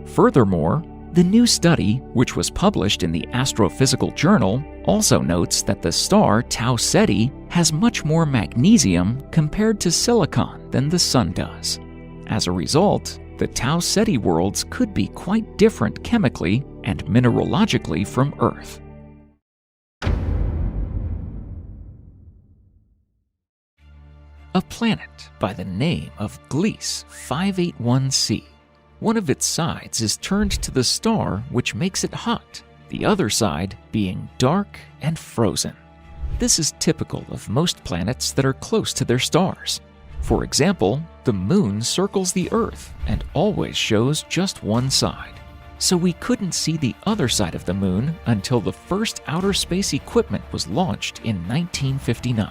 Furthermore, the new study, which was published in the Astrophysical Journal, also notes that the star Tau Ceti has much more magnesium compared to silicon than the Sun does. As a result, the Tau Ceti worlds could be quite different chemically and mineralogically from Earth. A planet by the name of Gliese 581c. One of its sides is turned to the star, which makes it hot, the other side being dark and frozen. This is typical of most planets that are close to their stars. For example, the Moon circles the Earth and always shows just one side. So we couldn't see the other side of the Moon until the first outer space equipment was launched in 1959.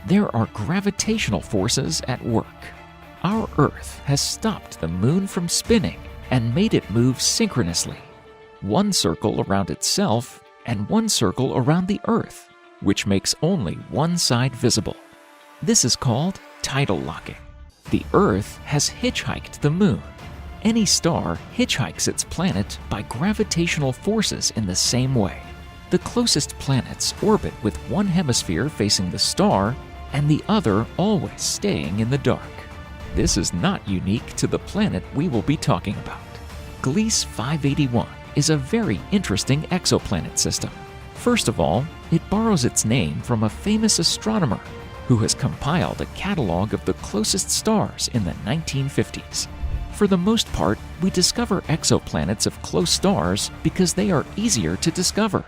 There are gravitational forces at work. Our Earth has stopped the Moon from spinning and made it move synchronously. One circle around itself and one circle around the Earth, which makes only one side visible. This is called tidal locking. The Earth has hitchhiked the Moon. Any star hitchhikes its planet by gravitational forces in the same way. The closest planets orbit with one hemisphere facing the star and the other always staying in the dark. This is not unique to the planet we will be talking about. Gliese 581 is a very interesting exoplanet system. First of all, it borrows its name from a famous astronomer who has compiled a catalog of the closest stars in the 1950s. For the most part, we discover exoplanets of close stars because they are easier to discover.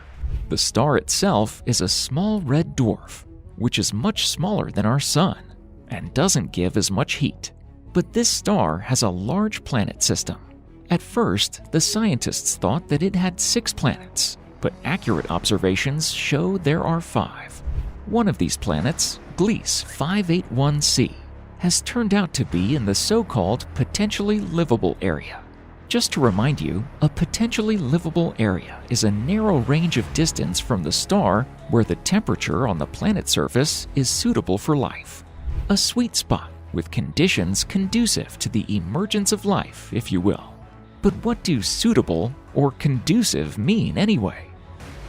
The star itself is a small red dwarf, which is much smaller than our Sun and doesn't give as much heat. But this star has a large planet system. At first, the scientists thought that it had 6 planets, but accurate observations show there are 5. One of these planets, Gliese 581c, has turned out to be in the so-called potentially livable area. Just to remind you, a potentially livable area is a narrow range of distance from the star where the temperature on the planet's surface is suitable for life. A sweet spot with conditions conducive to the emergence of life, if you will. But what do suitable or conducive mean anyway?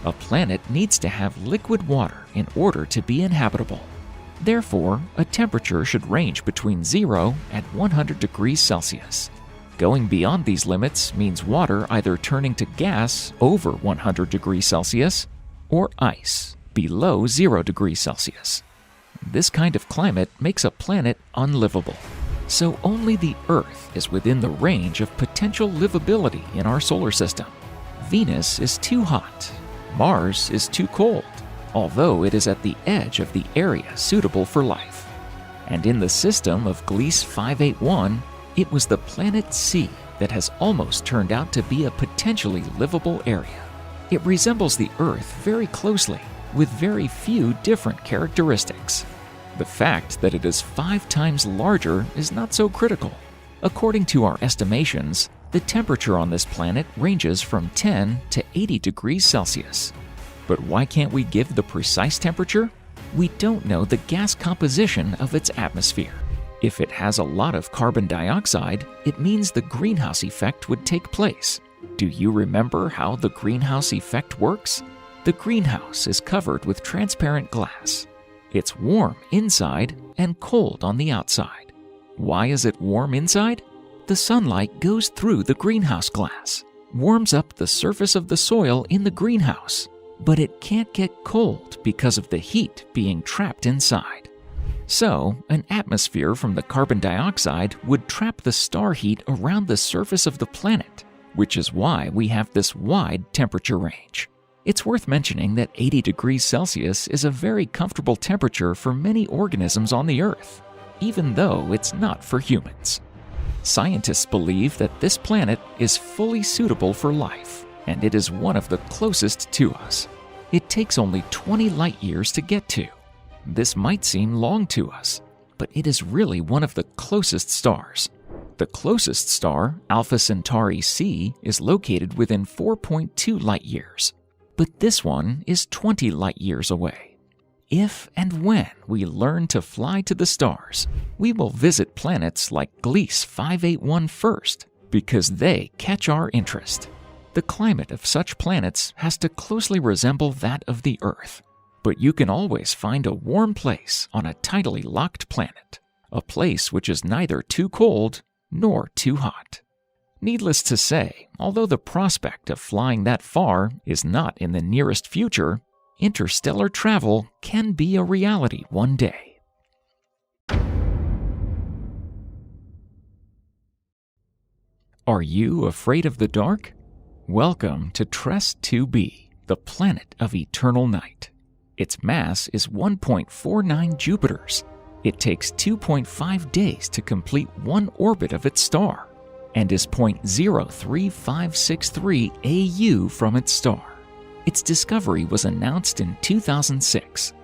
A planet needs to have liquid water in order to be inhabitable. Therefore, a temperature should range between 0 and 100 degrees Celsius. Going beyond these limits means water either turning to gas over 100 degrees Celsius or ice below 0 degrees Celsius. This kind of climate makes a planet unlivable. So only the Earth is within the range of potential livability in our solar system. Venus is too hot. Mars is too cold, although it is at the edge of the area suitable for life. And in the system of Gliese 581, it was the planet C that has almost turned out to be a potentially livable area. It resembles the Earth very closely, with very few different characteristics. The fact that it is 5 times larger is not so critical. According to our estimations, the temperature on this planet ranges from 10 to 80 degrees Celsius. But why can't we give the precise temperature? We don't know the gas composition of its atmosphere. If it has a lot of carbon dioxide, it means the greenhouse effect would take place. Do you remember how the greenhouse effect works? The greenhouse is covered with transparent glass. It's warm inside and cold on the outside. Why is it warm inside? The sunlight goes through the greenhouse glass, warms up the surface of the soil in the greenhouse, but it can't get cold because of the heat being trapped inside. So, an atmosphere from the carbon dioxide would trap the star heat around the surface of the planet, which is why we have this wide temperature range. It's worth mentioning that 80 degrees Celsius is a very comfortable temperature for many organisms on the Earth, even though it's not for humans. Scientists believe that this planet is fully suitable for life, and it is one of the closest to us. It takes only 20 light years to get to. This might seem long to us, but it is really one of the closest stars. The closest star, Alpha Centauri c, is located within 4.2 light years. But this one is 20 light years away. If and when we learn to fly to the stars, we will visit planets like Gliese 581 first, because they catch our interest. The climate of such planets has to closely resemble that of the Earth. But you can always find a warm place on a tidally locked planet, a place which is neither too cold nor too hot. Needless to say, although the prospect of flying that far is not in the nearest future, interstellar travel can be a reality one day. Are you afraid of the dark? Welcome to TRAPPIST-2b, the planet of eternal night. Its mass is 1.49 Jupiters. It takes 2.5 days to complete one orbit of its star, and is 0.03563 AU from its star. Its discovery was announced in 2006.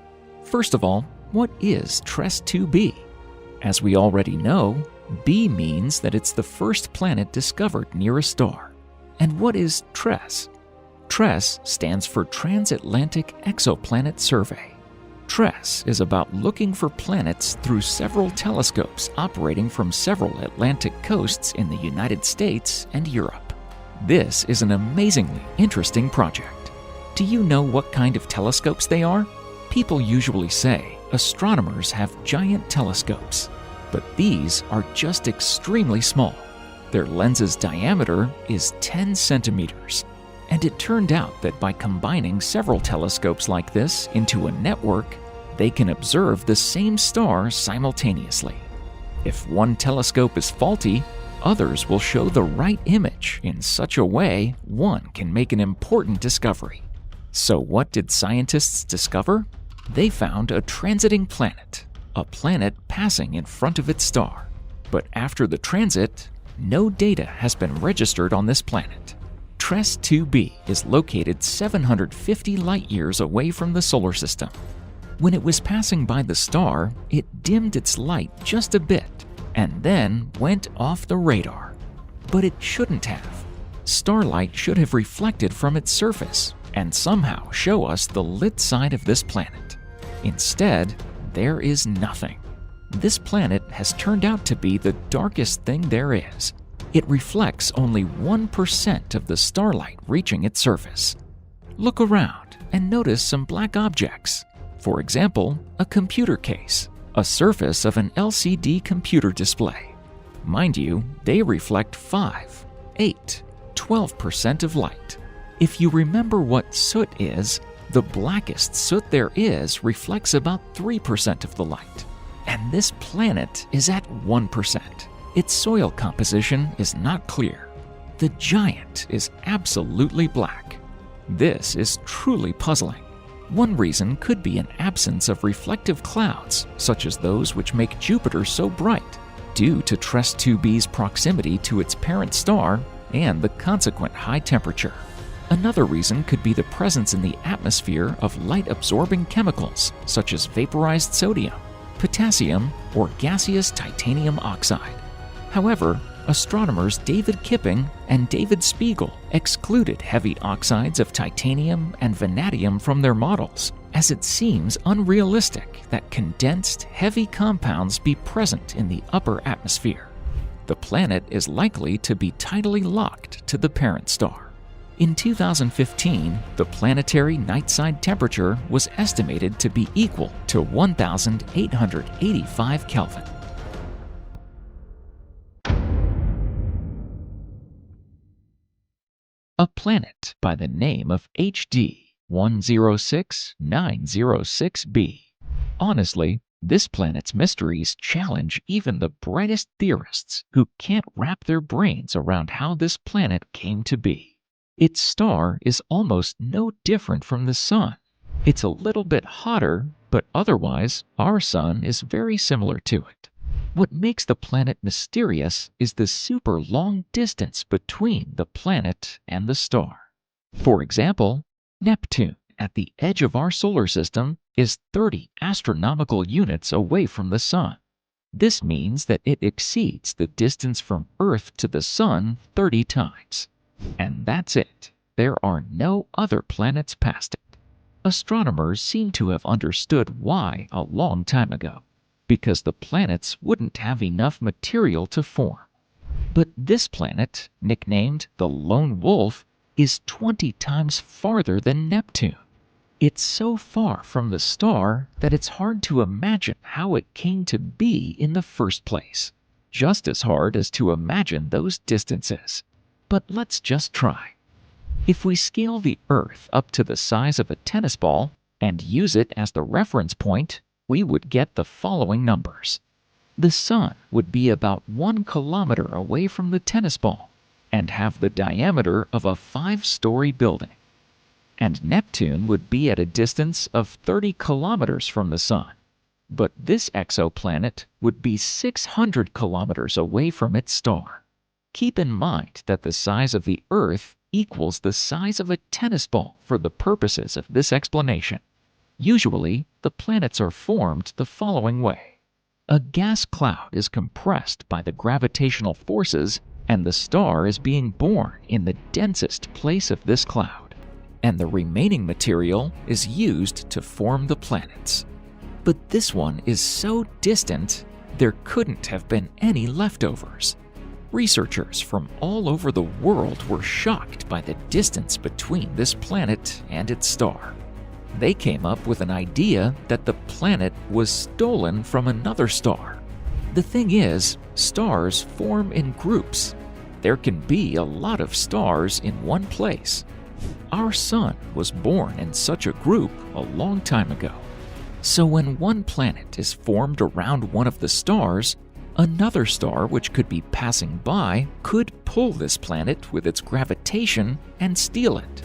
First of all, what is TRAPPIST-2b? As we already know, B means that it's the first planet discovered near a star. And what is TRES? TRESS stands for Transatlantic Exoplanet Survey. TRESS is about looking for planets through several telescopes operating from several Atlantic coasts in the United States and Europe. This is an amazingly interesting project. Do you know what kind of telescopes they are? People usually say astronomers have giant telescopes, but these are just extremely small. Their lens's diameter is 10 centimeters. And it turned out that by combining several telescopes like this into a network, they can observe the same star simultaneously. If one telescope is faulty, others will show the right image in such a way one can make an important discovery. So what did scientists discover? They found a transiting planet, a planet passing in front of its star. But after the transit, no data has been registered on this planet. TRESS-2b is located 750 light-years away from the solar system. When it was passing by the star, it dimmed its light just a bit and then went off the radar. But it shouldn't have. Starlight should have reflected from its surface and somehow show us the lit side of this planet. Instead, there is nothing. This planet has turned out to be the darkest thing there is. It reflects only 1% of the starlight reaching its surface. Look around and notice some black objects. For example, a computer case, a surface of an LCD computer display. Mind you, they reflect 5, 8, 12% of light. If you remember what soot is, the blackest soot there is reflects about 3% of the light. And this planet is at 1%. Its soil composition is not clear. The giant is absolutely black. This is truly puzzling. One reason could be an absence of reflective clouds, such as those which make Jupiter so bright, due to TRESS-2b's proximity to its parent star and the consequent high temperature. Another reason could be the presence in the atmosphere of light-absorbing chemicals, such as vaporized sodium, potassium, or gaseous titanium oxide. However, astronomers David Kipping and David Spiegel excluded heavy oxides of titanium and vanadium from their models, as it seems unrealistic that condensed, heavy compounds be present in the upper atmosphere. The planet is likely to be tidally locked to the parent star. In 2015, the planetary night-side temperature was estimated to be equal to 1,885 Kelvin. A planet by the name of HD 106906b. Honestly, this planet's mysteries challenge even the brightest theorists who can't wrap their brains around how this planet came to be. Its star is almost no different from the Sun. It's a little bit hotter, but otherwise, our Sun is very similar to it. What makes the planet mysterious is the super long distance between the planet and the star. For example, Neptune, at the edge of our solar system, is 30 astronomical units away from the Sun. This means that it exceeds the distance from Earth to the Sun 30 times. And that's it. There are no other planets past it. Astronomers seem to have understood why a long time ago, because the planets wouldn't have enough material to form. But this planet, nicknamed the Lone Wolf, is 20 times farther than Neptune. It's so far from the star that it's hard to imagine how it came to be in the first place. Just as hard as to imagine those distances. But let's just try. If we scale the Earth up to the size of a tennis ball and use it as the reference point, we would get the following numbers. The Sun would be about 1 kilometer away from the tennis ball and have the diameter of a 5-story building. And Neptune would be at a distance of 30 kilometers from the Sun. But this exoplanet would be 600 kilometers away from its star. Keep in mind that the size of the Earth equals the size of a tennis ball for the purposes of this explanation. Usually, the planets are formed the following way. A gas cloud is compressed by the gravitational forces, and the star is being born in the densest place of this cloud. and the remaining material is used to form the planets. But this one is so distant, there couldn't have been any leftovers. Researchers from all over the world were shocked by the distance between this planet and its star. They came up with an idea that the planet was stolen from another star. The thing is, stars form in groups. There can be a lot of stars in one place. Our sun was born in such a group a long time ago. So when one planet is formed around one of the stars, another star which could be passing by could pull this planet with its gravitation and steal it.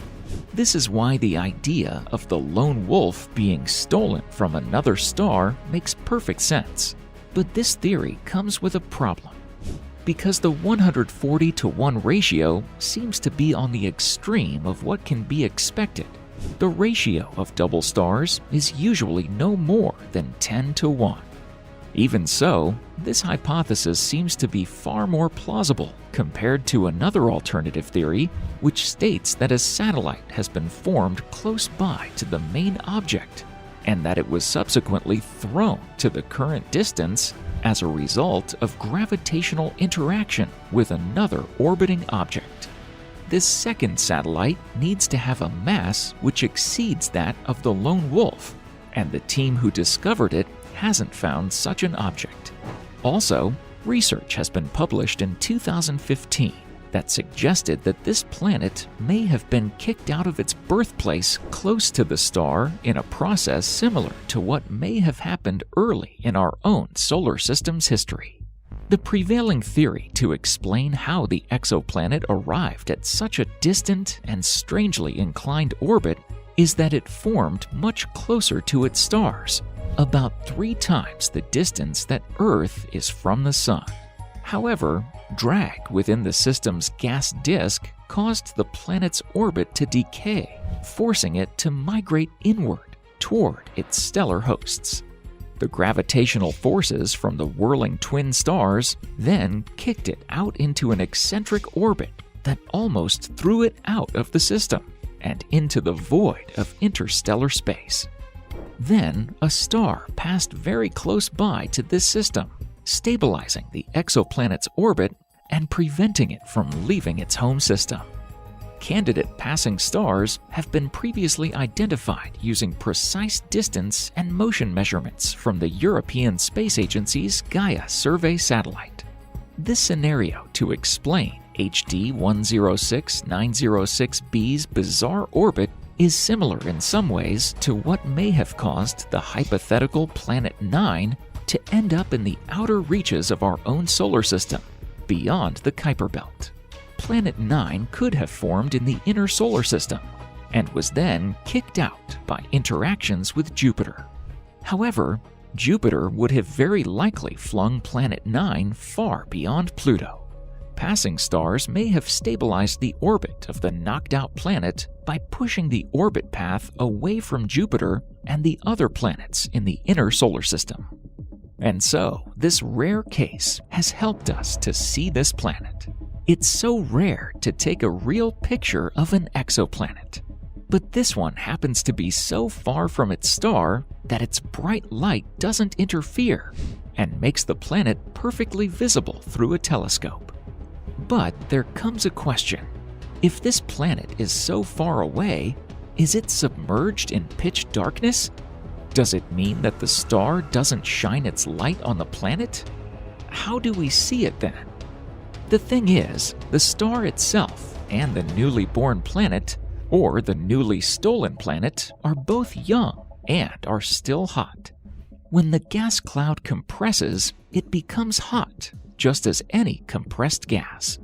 This is why the idea of the lone wolf being stolen from another star makes perfect sense. But this theory comes with a problem. Because the 140-to-1 ratio seems to be on the extreme of what can be expected. The ratio of double stars is usually no more than 10-to-1. Even so, this hypothesis seems to be far more plausible compared to another alternative theory, which states that a satellite has been formed close by to the main object, and that it was subsequently thrown to the current distance as a result of gravitational interaction with another orbiting object. This second satellite needs to have a mass which exceeds that of the lone wolf, and the team who discovered it hasn't found such an object. Also, research has been published in 2015 that suggested that this planet may have been kicked out of its birthplace close to the star in a process similar to what may have happened early in our own solar system's history. The prevailing theory to explain how the exoplanet arrived at such a distant and strangely inclined orbit is that it formed much closer to its stars, about 3 times the distance that Earth is from the Sun. However, drag within the system's gas disk caused the planet's orbit to decay, forcing it to migrate inward toward its stellar hosts. The gravitational forces from the whirling twin stars then kicked it out into an eccentric orbit that almost threw it out of the system and into the void of interstellar space. Then a star passed very close by to this system, stabilizing the exoplanet's orbit and preventing it from leaving its home system. Candidate passing stars have been previously identified using precise distance and motion measurements from the European Space Agency's Gaia survey satellite. This scenario to explain HD 106906b's bizarre orbit is similar in some ways to what may have caused the hypothetical Planet 9 to end up in the outer reaches of our own solar system, beyond the Kuiper Belt. Planet 9 could have formed in the inner solar system, and was then kicked out by interactions with Jupiter. However, Jupiter would have very likely flung Planet 9 far beyond Pluto. Passing stars may have stabilized the orbit of the knocked-out planet by pushing the orbit path away from Jupiter and the other planets in the inner solar system. And so, this rare case has helped us to see this planet. It's so rare to take a real picture of an exoplanet. But this one happens to be so far from its star that its bright light doesn't interfere and makes the planet perfectly visible through a telescope. But there comes a question. If this planet is so far away, is it submerged in pitch darkness? Does it mean that the star doesn't shine its light on the planet? How do we see it then? The thing is, the star itself and the newly born planet, or the newly stolen planet, are both young and are still hot. When the gas cloud compresses, it becomes hot, just as any compressed gas.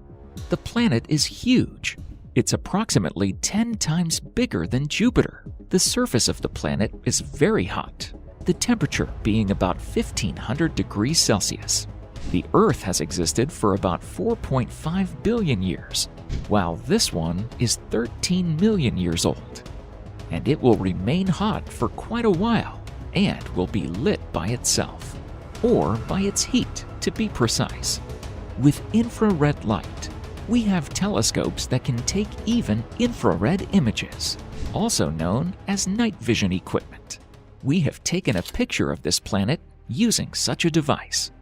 The planet is huge. It's approximately 10 times bigger than Jupiter. The surface of the planet is very hot, the temperature being about 1500 degrees Celsius. The Earth has existed for about 4.5 billion years, while this one is 13 million years old. And it will remain hot for quite a while and will be lit by itself, or by its heat to be precise, with infrared light. We have telescopes that can take even infrared images, also known as night vision equipment. We have taken a picture of this planet using such a device.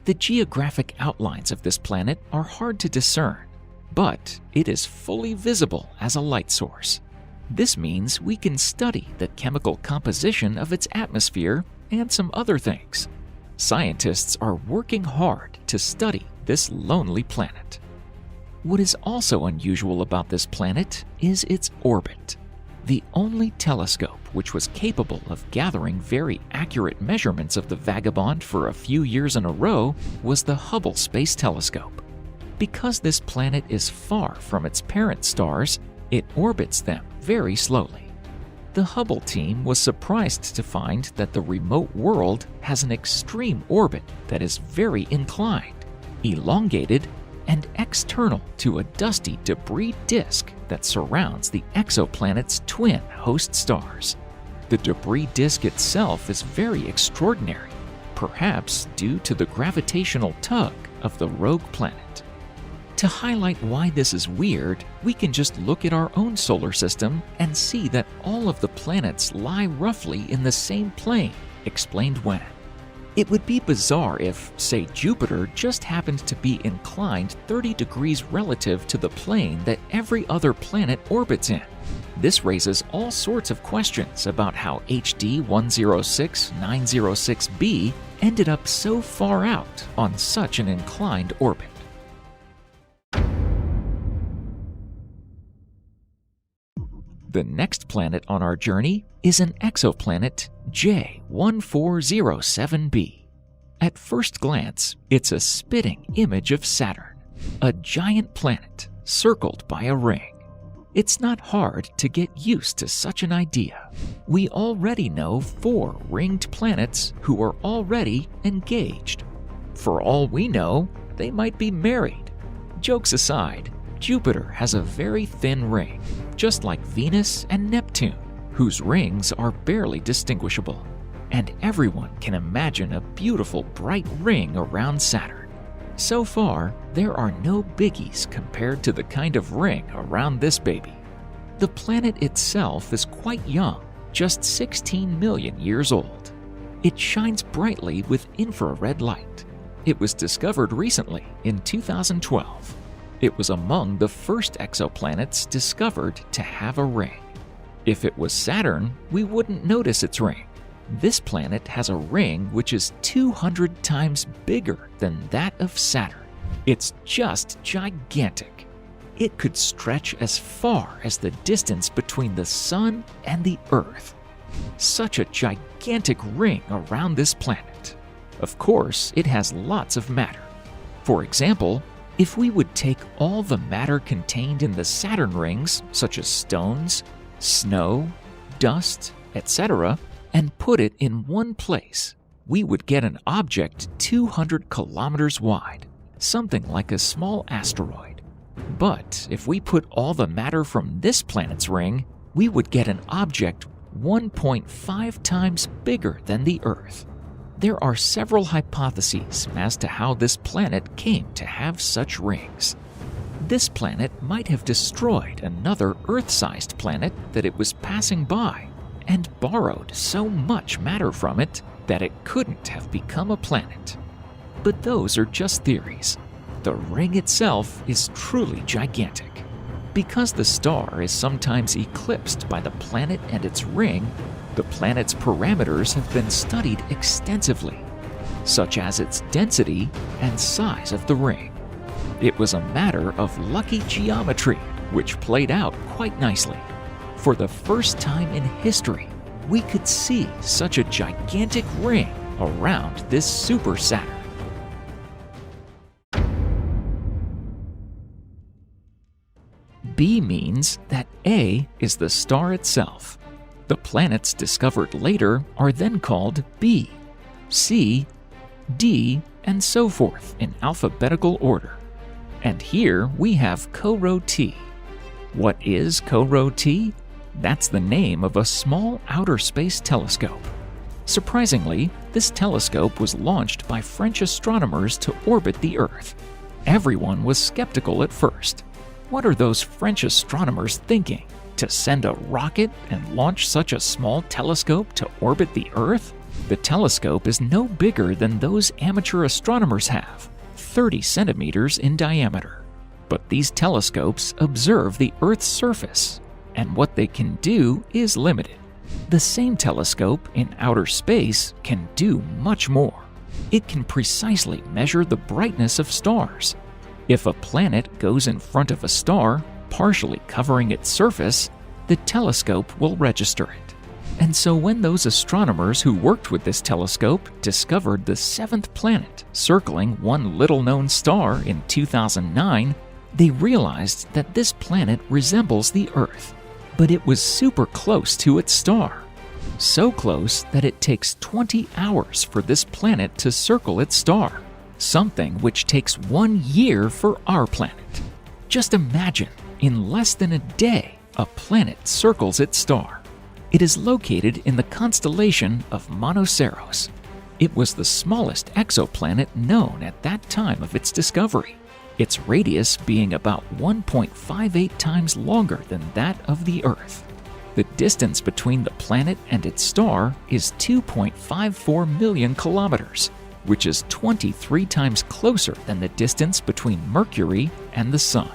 The geographic outlines of this planet are hard to discern, but it is fully visible as a light source. This means we can study the chemical composition of its atmosphere and some other things. Scientists are working hard to study this lonely planet. What is also unusual about this planet is its orbit. The only telescope which was capable of gathering very accurate measurements of the vagabond for a few years in a row was the Hubble Space Telescope. Because this planet is far from its parent stars, it orbits them very slowly. The Hubble team was surprised to find that the remote world has an extreme orbit that is very inclined, elongated, and external to a dusty debris disk that surrounds the exoplanet's twin host stars. The debris disk itself is very extraordinary, perhaps due to the gravitational tug of the rogue planet. To highlight why this is weird, we can just look at our own solar system and see that all of the planets lie roughly in the same plane, explained when. It would be bizarre if, say, Jupiter just happened to be inclined 30 degrees relative to the plane that every other planet orbits in. This raises all sorts of questions about how HD 106906b ended up so far out on such an inclined orbit. The next planet on our journey is an exoplanet J1407b. At first glance, it's a spitting image of Saturn, a giant planet circled by a ring. It's not hard to get used to such an idea. We already know 4 ringed planets who are already engaged. For all we know, they might be married. Jokes aside, Jupiter has a very thin ring, just like Venus and Neptune, whose rings are barely distinguishable. And everyone can imagine a beautiful bright ring around Saturn. So far, there are no biggies compared to the kind of ring around this baby. The planet itself is quite young, just 16 million years old. It shines brightly with infrared light. It was discovered recently in 2012. It was among the first exoplanets discovered to have a ring. If it was Saturn, we wouldn't notice its ring. This planet has a ring which is 200 times bigger than that of Saturn. It's just gigantic. It could stretch as far as the distance between the Sun and the Earth. Such a gigantic ring around this planet. Of course, it has lots of matter. For example, if we would take all the matter contained in the Saturn rings, such as stones, snow, dust, etc., and put it in one place, we would get an object 200 kilometers wide, something like a small asteroid. But if we put all the matter from this planet's ring, we would get an object 1.5 times bigger than the Earth. There are several hypotheses as to how this planet came to have such rings. This planet might have destroyed another Earth-sized planet that it was passing by and borrowed so much matter from it that it couldn't have become a planet. But those are just theories. The ring itself is truly gigantic. Because the star is sometimes eclipsed by the planet and its ring, the planet's parameters have been studied extensively, such as its density and size of the ring. It was a matter of lucky geometry, which played out quite nicely. For the first time in history, we could see such a gigantic ring around this super Saturn. B means that A is the star itself. The planets discovered later are then called B, C, D, and so forth in alphabetical order. And here we have CoRoT T. What is CoRoT T? That's the name of a small outer space telescope. Surprisingly, this telescope was launched by French astronomers to orbit the Earth. Everyone was skeptical at first. What are those French astronomers thinking? To send a rocket and launch such a small telescope to orbit the Earth? The telescope is no bigger than those amateur astronomers have, 30 centimeters in diameter. But these telescopes observe the Earth's surface, and what they can do is limited. The same telescope in outer space can do much more. It can precisely measure the brightness of stars. If a planet goes in front of a star, partially covering its surface, the telescope will register it. And so when those astronomers who worked with this telescope discovered the seventh planet circling one little-known star in 2009, they realized that this planet resembles the Earth, but it was super close to its star. So close that it takes 20 hours for this planet to circle its star, something which takes 1 year for our planet. Just imagine, in less than a day, a planet circles its star. It is located in the constellation of Monoceros. It was the smallest exoplanet known at that time of its discovery, its radius being about 1.58 times longer than that of the Earth. The distance between the planet and its star is 2.54 million kilometers, which is 23 times closer than the distance between Mercury and the Sun.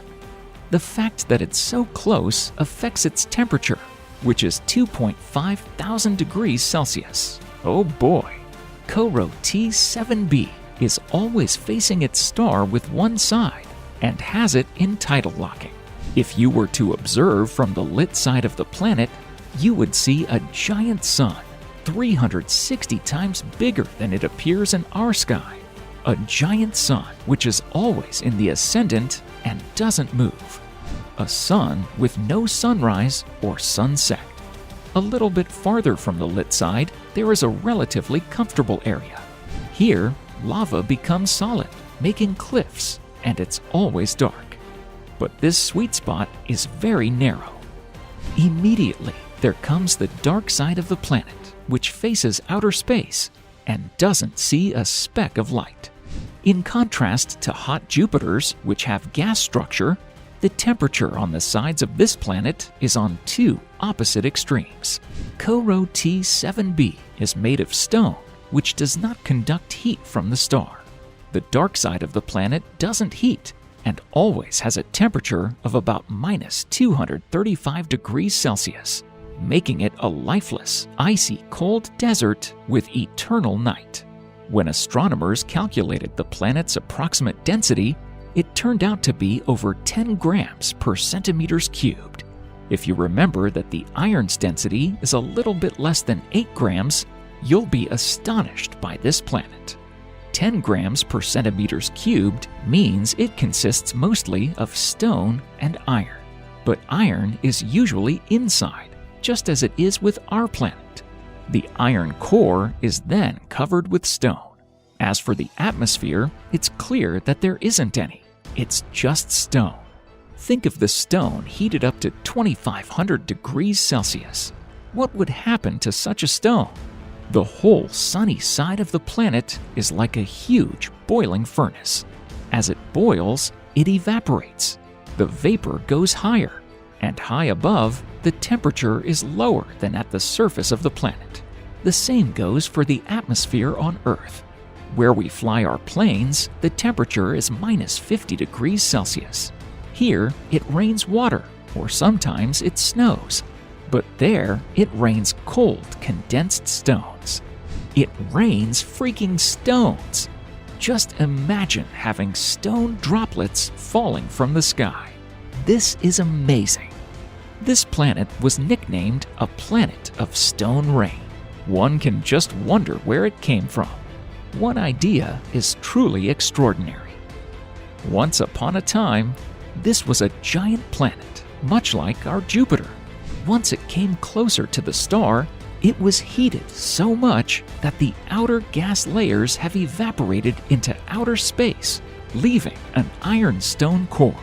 The fact that it's so close affects its temperature, which is 2.5 thousand degrees Celsius. Oh boy! CoRoT T7b is always facing its star with one side and has it in tidal locking. If you were to observe from the lit side of the planet, you would see a giant sun, 360 times bigger than it appears in our sky. A giant sun which is always in the ascendant and doesn't move. A sun with no sunrise or sunset. A little bit farther from the lit side, there is a relatively comfortable area. Here, lava becomes solid, making cliffs, and it's always dark. But this sweet spot is very narrow. Immediately, there comes the dark side of the planet, which faces outer space and doesn't see a speck of light. In contrast to hot Jupiters, which have gas structure, the temperature on the sides of this planet is on two opposite extremes. CoRoT T7b is made of stone, which does not conduct heat from the star. The dark side of the planet doesn't heat and always has a temperature of about minus 235 degrees Celsius, making it a lifeless, icy cold desert with eternal night. When astronomers calculated the planet's approximate density, it turned out to be over 10 grams per centimeters cubed. If you remember that the iron's density is a little bit less than 8 grams, you'll be astonished by this planet. 10 grams per centimeters cubed means it consists mostly of stone and iron. But iron is usually inside, just as it is with our planet. The iron core is then covered with stone. As for the atmosphere, it's clear that there isn't any. It's just stone. Think of the stone heated up to 2,500 degrees Celsius. What would happen to such a stone? The whole sunny side of the planet is like a huge boiling furnace. As it boils, it evaporates. The vapor goes higher, and high above, the temperature is lower than at the surface of the planet. The same goes for the atmosphere on Earth. Where we fly our planes, the temperature is minus 50 degrees Celsius. Here, it rains water, or sometimes it snows. But there, it rains cold, condensed stones. It rains freaking stones! Just imagine having stone droplets falling from the sky. This is amazing. This planet was nicknamed a planet of stone rain. One can just wonder where it came from. One idea is truly extraordinary. Once upon a time, this was a giant planet, much like our Jupiter. Once it came closer to the star, it was heated so much that the outer gas layers have evaporated into outer space, leaving an ironstone core.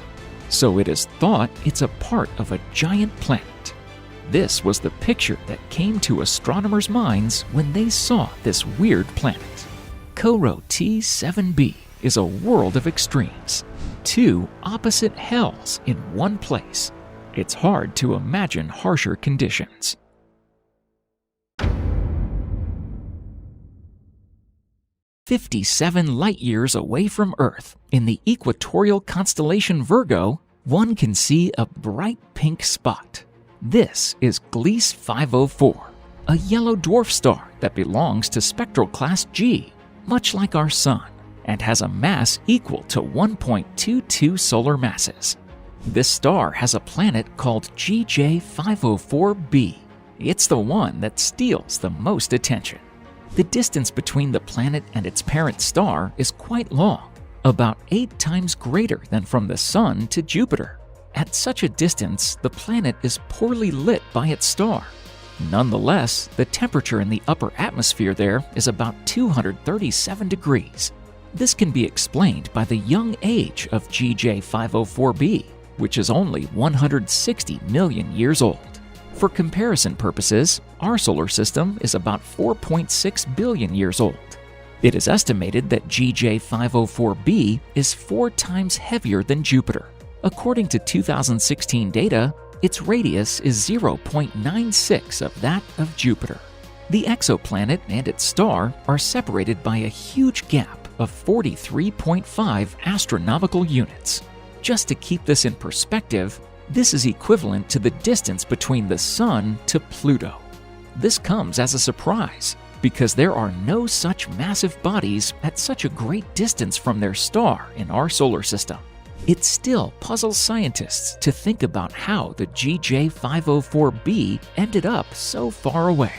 So it is thought it's a part of a giant planet. This was the picture that came to astronomers' minds when they saw this weird planet. CoRoT T7b is a world of extremes. Two opposite hells in one place. It's hard to imagine harsher conditions. "57 light-years away from Earth, in the equatorial constellation Virgo, one can see a bright pink spot. This is Gliese 504, a yellow dwarf star that belongs to spectral class G, much like our Sun, and has a mass equal to 1.22 solar masses. This star has a planet called GJ 504b. It's the one that steals the most attention. The distance between the planet and its parent star is quite long, about 8 times greater than from the Sun to Jupiter. At such a distance, the planet is poorly lit by its star. Nonetheless, the temperature in the upper atmosphere there is about 237 degrees. This can be explained by the young age of GJ 504b, which is only 160 million years old. For comparison purposes, our solar system is about 4.6 billion years old. It is estimated that GJ 504b is 4 times heavier than Jupiter. According to 2016 data, its radius is 0.96 of that of Jupiter. The exoplanet and its star are separated by a huge gap of 43.5 astronomical units. Just to keep this in perspective, this is equivalent to the distance between the Sun to Pluto. This comes as a surprise, because there are no such massive bodies at such a great distance from their star in our solar system. It still puzzles scientists to think about how the GJ 504b ended up so far away.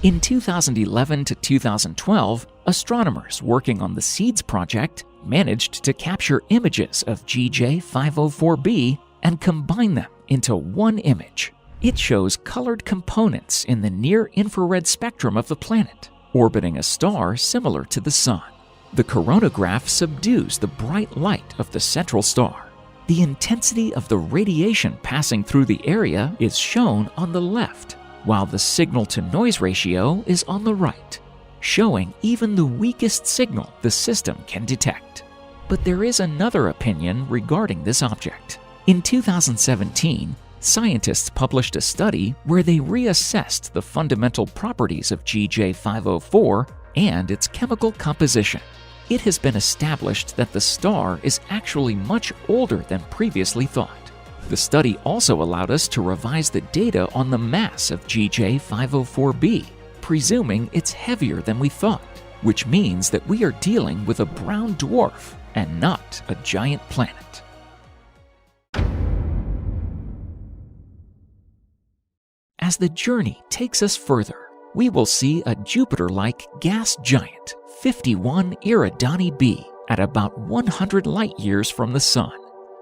In 2011 to 2012, astronomers working on the SEEDS project managed to capture images of GJ 504b and combine them into one image. It shows colored components in the near-infrared spectrum of the planet, orbiting a star similar to the Sun. The coronagraph subdues the bright light of the central star. The intensity of the radiation passing through the area is shown on the left, while the signal-to-noise ratio is on the right, showing even the weakest signal the system can detect. But there is another opinion regarding this object. In 2017, scientists published a study where they reassessed the fundamental properties of GJ 504 and its chemical composition. It has been established that the star is actually much older than previously thought. The study also allowed us to revise the data on the mass of GJ 504b, presuming it's heavier than we thought, which means that we are dealing with a brown dwarf and not a giant planet. As the journey takes us further, we will see a Jupiter-like gas giant, 51 Eridani b, at about 100 light-years from the Sun.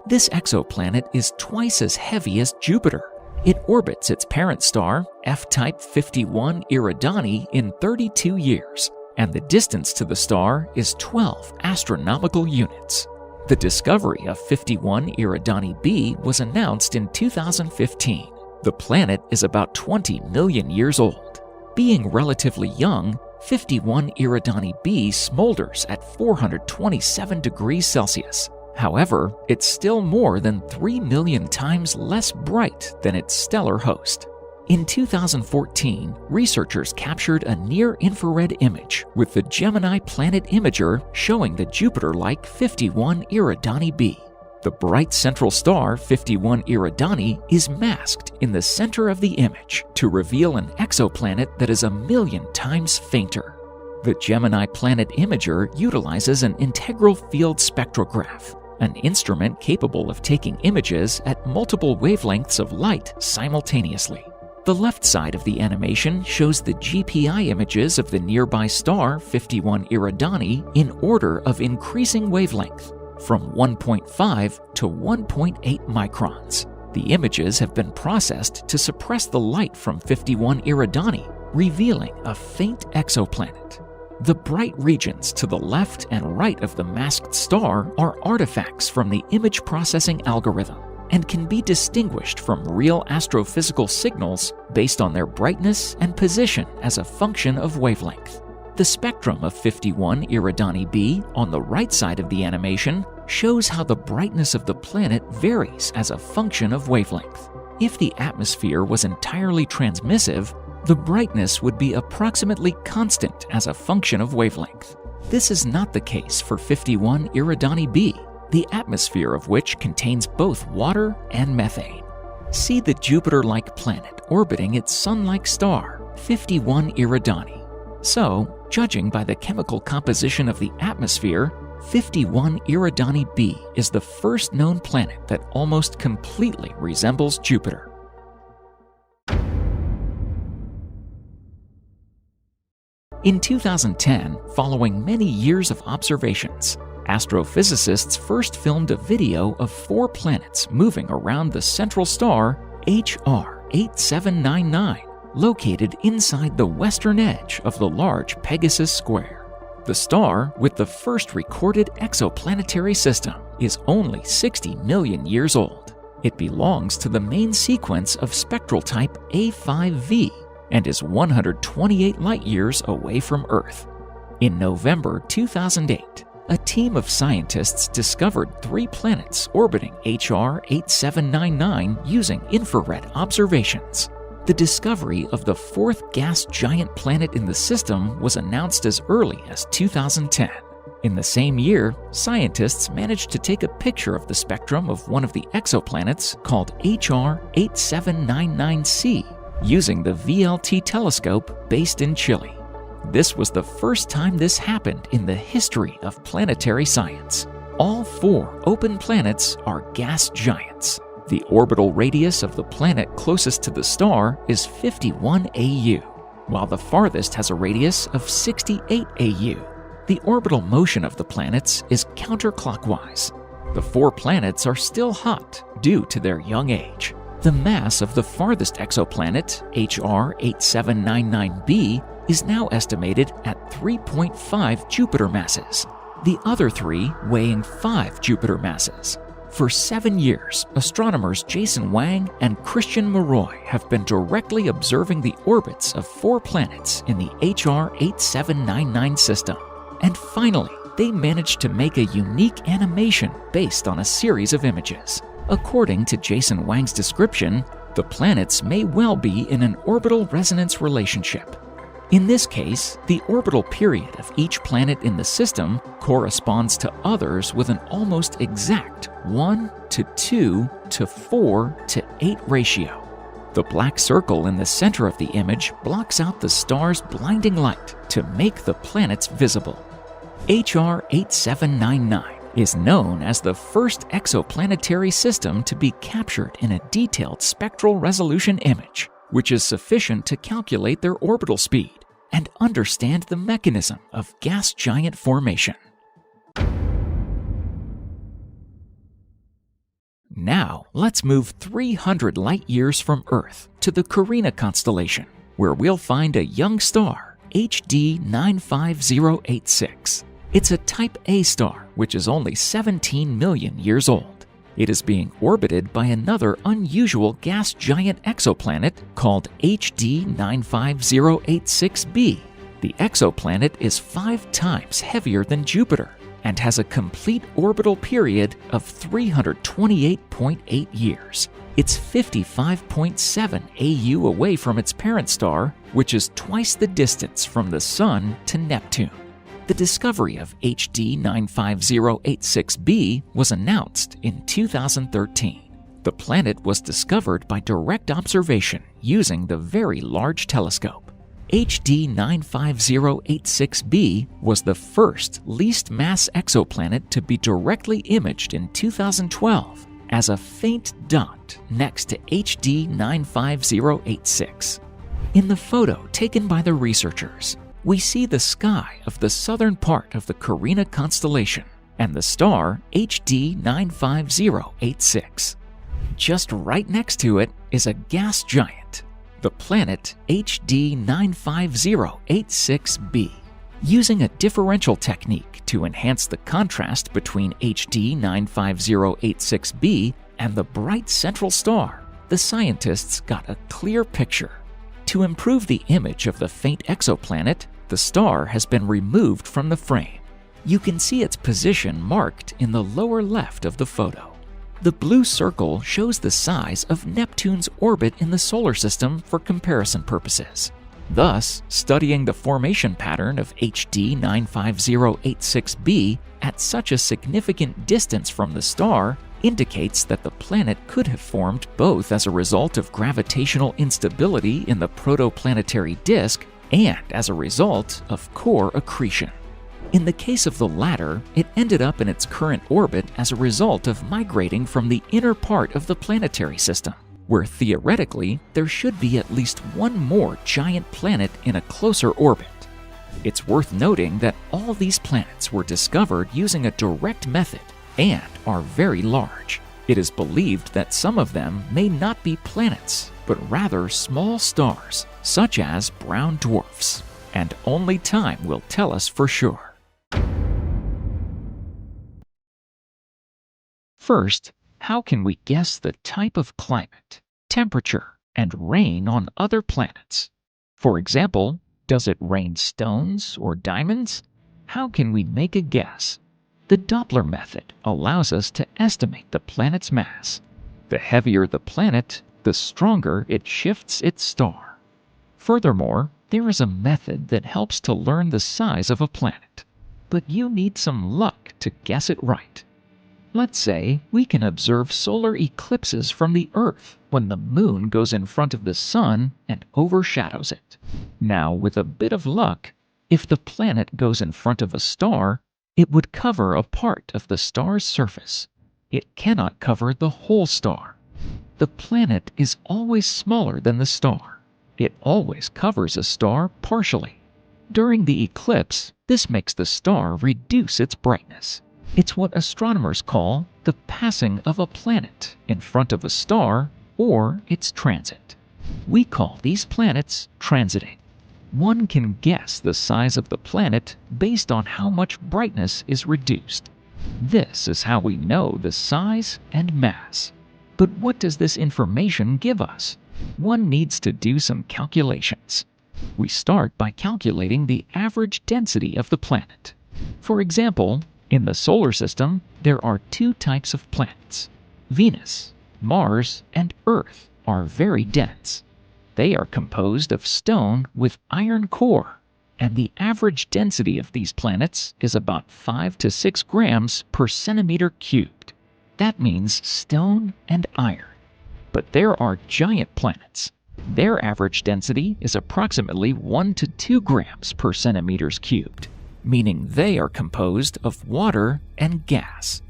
This exoplanet is twice as heavy as Jupiter. It orbits its parent star, F-type 51 Eridani, in 32 years, and the distance to the star is 12 astronomical units. The discovery of 51 Eridani b was announced in 2015. The planet is about 20 million years old. Being relatively young, 51 Eridani b smolders at 427 degrees Celsius. However, it's still more than 3 million times less bright than its stellar host. In 2014, researchers captured a near-infrared image with the Gemini Planet Imager showing the Jupiter-like 51 Eridani b. The bright central star 51 Eridani is masked in the center of the image to reveal an exoplanet that is 1 million times fainter. The Gemini Planet Imager utilizes an integral field spectrograph, an instrument capable of taking images at multiple wavelengths of light simultaneously. The left side of the animation shows the GPI images of the nearby star 51 Eridani in order of increasing wavelength, from 1.5 to 1.8 microns. The images have been processed to suppress the light from 51 Eridani, revealing a faint exoplanet. The bright regions to the left and right of the masked star are artifacts from the image processing algorithm and can be distinguished from real astrophysical signals based on their brightness and position as a function of wavelength. The spectrum of 51 Eridani b on the right side of the animation shows how the brightness of the planet varies as a function of wavelength. If the atmosphere was entirely transmissive, the brightness would be approximately constant as a function of wavelength. This is not the case for 51 Eridani b, the atmosphere of which contains both water and methane. See the Jupiter-like planet orbiting its Sun-like star, 51 Eridani. So, judging by the chemical composition of the atmosphere, 51 Eridani b is the first known planet that almost completely resembles Jupiter. In 2010, following many years of observations, astrophysicists first filmed a video of 4 planets moving around the central star HR 8799, located inside the western edge of the large Pegasus Square. The star, with the first recorded exoplanetary system, is only 60 million years old. It belongs to the main sequence of spectral type A5V and is 128 light-years away from Earth. In November 2008, a team of scientists discovered 3 planets orbiting HR 8799 using infrared observations. The discovery of the 4th gas giant planet in the system was announced as early as 2010. In the same year, scientists managed to take a picture of the spectrum of one of the exoplanets called HR 8799c using the VLT telescope based in Chile. This was the first time this happened in the history of planetary science. All 4 open planets are gas giants. The orbital radius of the planet closest to the star is 51 AU, while the farthest has a radius of 68 AU. The orbital motion of the planets is counterclockwise. The 4 planets are still hot due to their young age. The mass of the farthest exoplanet, HR 8799b, is now estimated at 3.5 Jupiter masses, the other 3 weighing 5 Jupiter masses. For 7 years, astronomers Jason Wang and Christian Maroy have been directly observing the orbits of 4 planets in the HR 8799 system. And finally, they managed to make a unique animation based on a series of images. According to Jason Wang's description, the planets may well be in an orbital resonance relationship. In this case, the orbital period of each planet in the system corresponds to others with an almost exact 1:2:4:8 ratio. The black circle in the center of the image blocks out the star's blinding light to make the planets visible. HR 8799 is known as the first exoplanetary system to be captured in a detailed spectral resolution image, which is sufficient to calculate their orbital speed and understand the mechanism of gas giant formation. Now, let's move 300 light-years from Earth to the Carina constellation, where we'll find a young star, HD 95086. It's a Type A star, which is only 17 million years old. It is being orbited by another unusual gas giant exoplanet called HD 95086b. The exoplanet is 5 times heavier than Jupiter and has a complete orbital period of 328.8 years. It's 55.7 AU away from its parent star, which is twice the distance from the Sun to Neptune. The discovery of HD 95086b was announced in 2013. The planet was discovered by direct observation using the Very Large Telescope. HD 95086b was the first least mass exoplanet to be directly imaged in 2012 as a faint dot next to HD 95086. In the photo taken by the researchers, we see the sky of the southern part of the Carina constellation and the star HD 95086. Just right next to it is a gas giant, the planet HD 95086b. Using a differential technique to enhance the contrast between HD 95086b and the bright central star, the scientists got a clear picture. To improve the image of the faint exoplanet, the star has been removed from the frame. You can see its position marked in the lower left of the photo. The blue circle shows the size of Neptune's orbit in the solar system for comparison purposes. Thus, studying the formation pattern of HD 95086b at such a significant distance from the star indicates that the planet could have formed both as a result of gravitational instability in the protoplanetary disk and as a result of core accretion. In the case of the latter, it ended up in its current orbit as a result of migrating from the inner part of the planetary system, where theoretically there should be at least one more giant planet in a closer orbit. It's worth noting that all these planets were discovered using a direct method and are very large. It is believed that some of them may not be planets, but rather small stars, such as brown dwarfs, and only time will tell us for sure. First, how can we guess the type of climate, temperature, and rain on other planets? For example, does it rain stones or diamonds? How can we make a guess? The Doppler method allows us to estimate the planet's mass. The heavier the planet, the stronger it shifts its star. Furthermore, there is a method that helps to learn the size of a planet, but you need some luck to guess it right. Let's say we can observe solar eclipses from the Earth when the moon goes in front of the sun and overshadows it. Now, with a bit of luck, if the planet goes in front of a star, it would cover a part of the star's surface. It cannot cover the whole star. The planet is always smaller than the star. It always covers a star partially. During the eclipse, this makes the star reduce its brightness. It's what astronomers call the passing of a planet in front of a star or its transit. We call these planets transiting. One can guess the size of the planet based on how much brightness is reduced. This is how we know the size and mass. But what does this information give us? One needs to do some calculations. We start by calculating the average density of the planet. For example, in the solar system, there are two types of planets. Venus, Mars, and Earth are very dense. They are composed of stone with iron core, and the average density of these planets is about 5 to 6 grams per centimeter cubed. That means stone and iron. But there are giant planets. Their average density is approximately 1 to 2 grams per centimeters cubed, meaning they are composed of water and gas.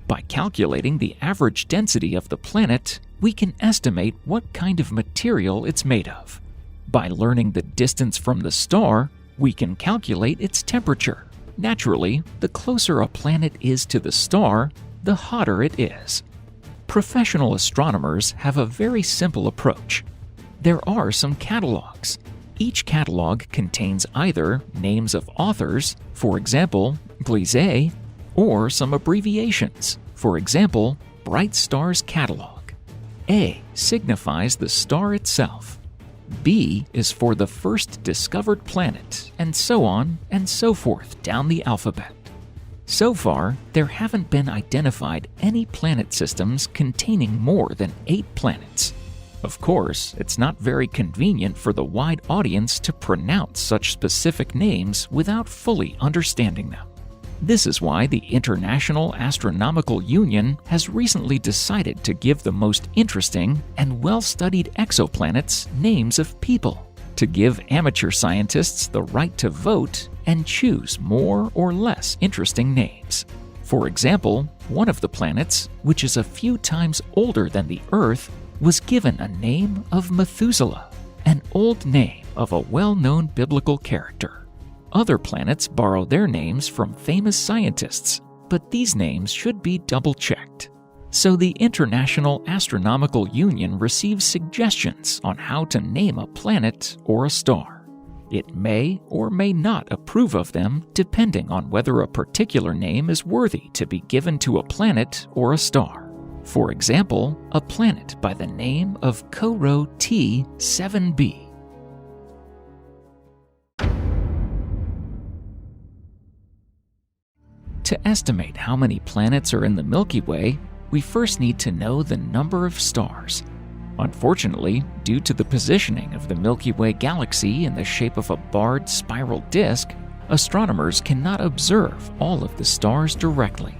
By calculating the average density of the planet, we can estimate what kind of material it's made of. By learning the distance from the star, we can calculate its temperature. Naturally, the closer a planet is to the star, the hotter it is. Professional astronomers have a very simple approach. There are some catalogs. Each catalog contains either names of authors, for example, Gliese, or some abbreviations, for example, Bright Stars Catalog. A signifies the star itself. B is for the first discovered planet, and so on and so forth down the alphabet. So far, there haven't been identified any planet systems containing more than 8 planets. Of course, it's not very convenient for the wide audience to pronounce such specific names without fully understanding them. This is why the International Astronomical Union has recently decided to give the most interesting and well-studied exoplanets names of people, to give amateur scientists the right to vote and choose more or less interesting names. For example, one of the planets, which is a few times older than the Earth, was given a name of Methuselah, an old name of a well-known biblical character. Other planets borrow their names from famous scientists, but these names should be double-checked. So the International Astronomical Union receives suggestions on how to name a planet or a star. It may or may not approve of them depending on whether a particular name is worthy to be given to a planet or a star. For example, a planet by the name of Coro T7b. To estimate how many planets are in the Milky Way, we first need to know the number of stars. Unfortunately, due to the positioning of the Milky Way galaxy in the shape of a barred spiral disk, astronomers cannot observe all of the stars directly.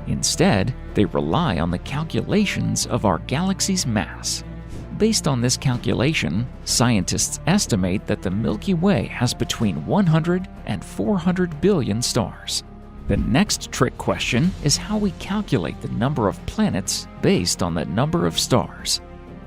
Instead, they rely on the calculations of our galaxy's mass. Based on this calculation, scientists estimate that the Milky Way has between 100 and 400 billion stars. The next trick question is how we calculate the number of planets based on the number of stars.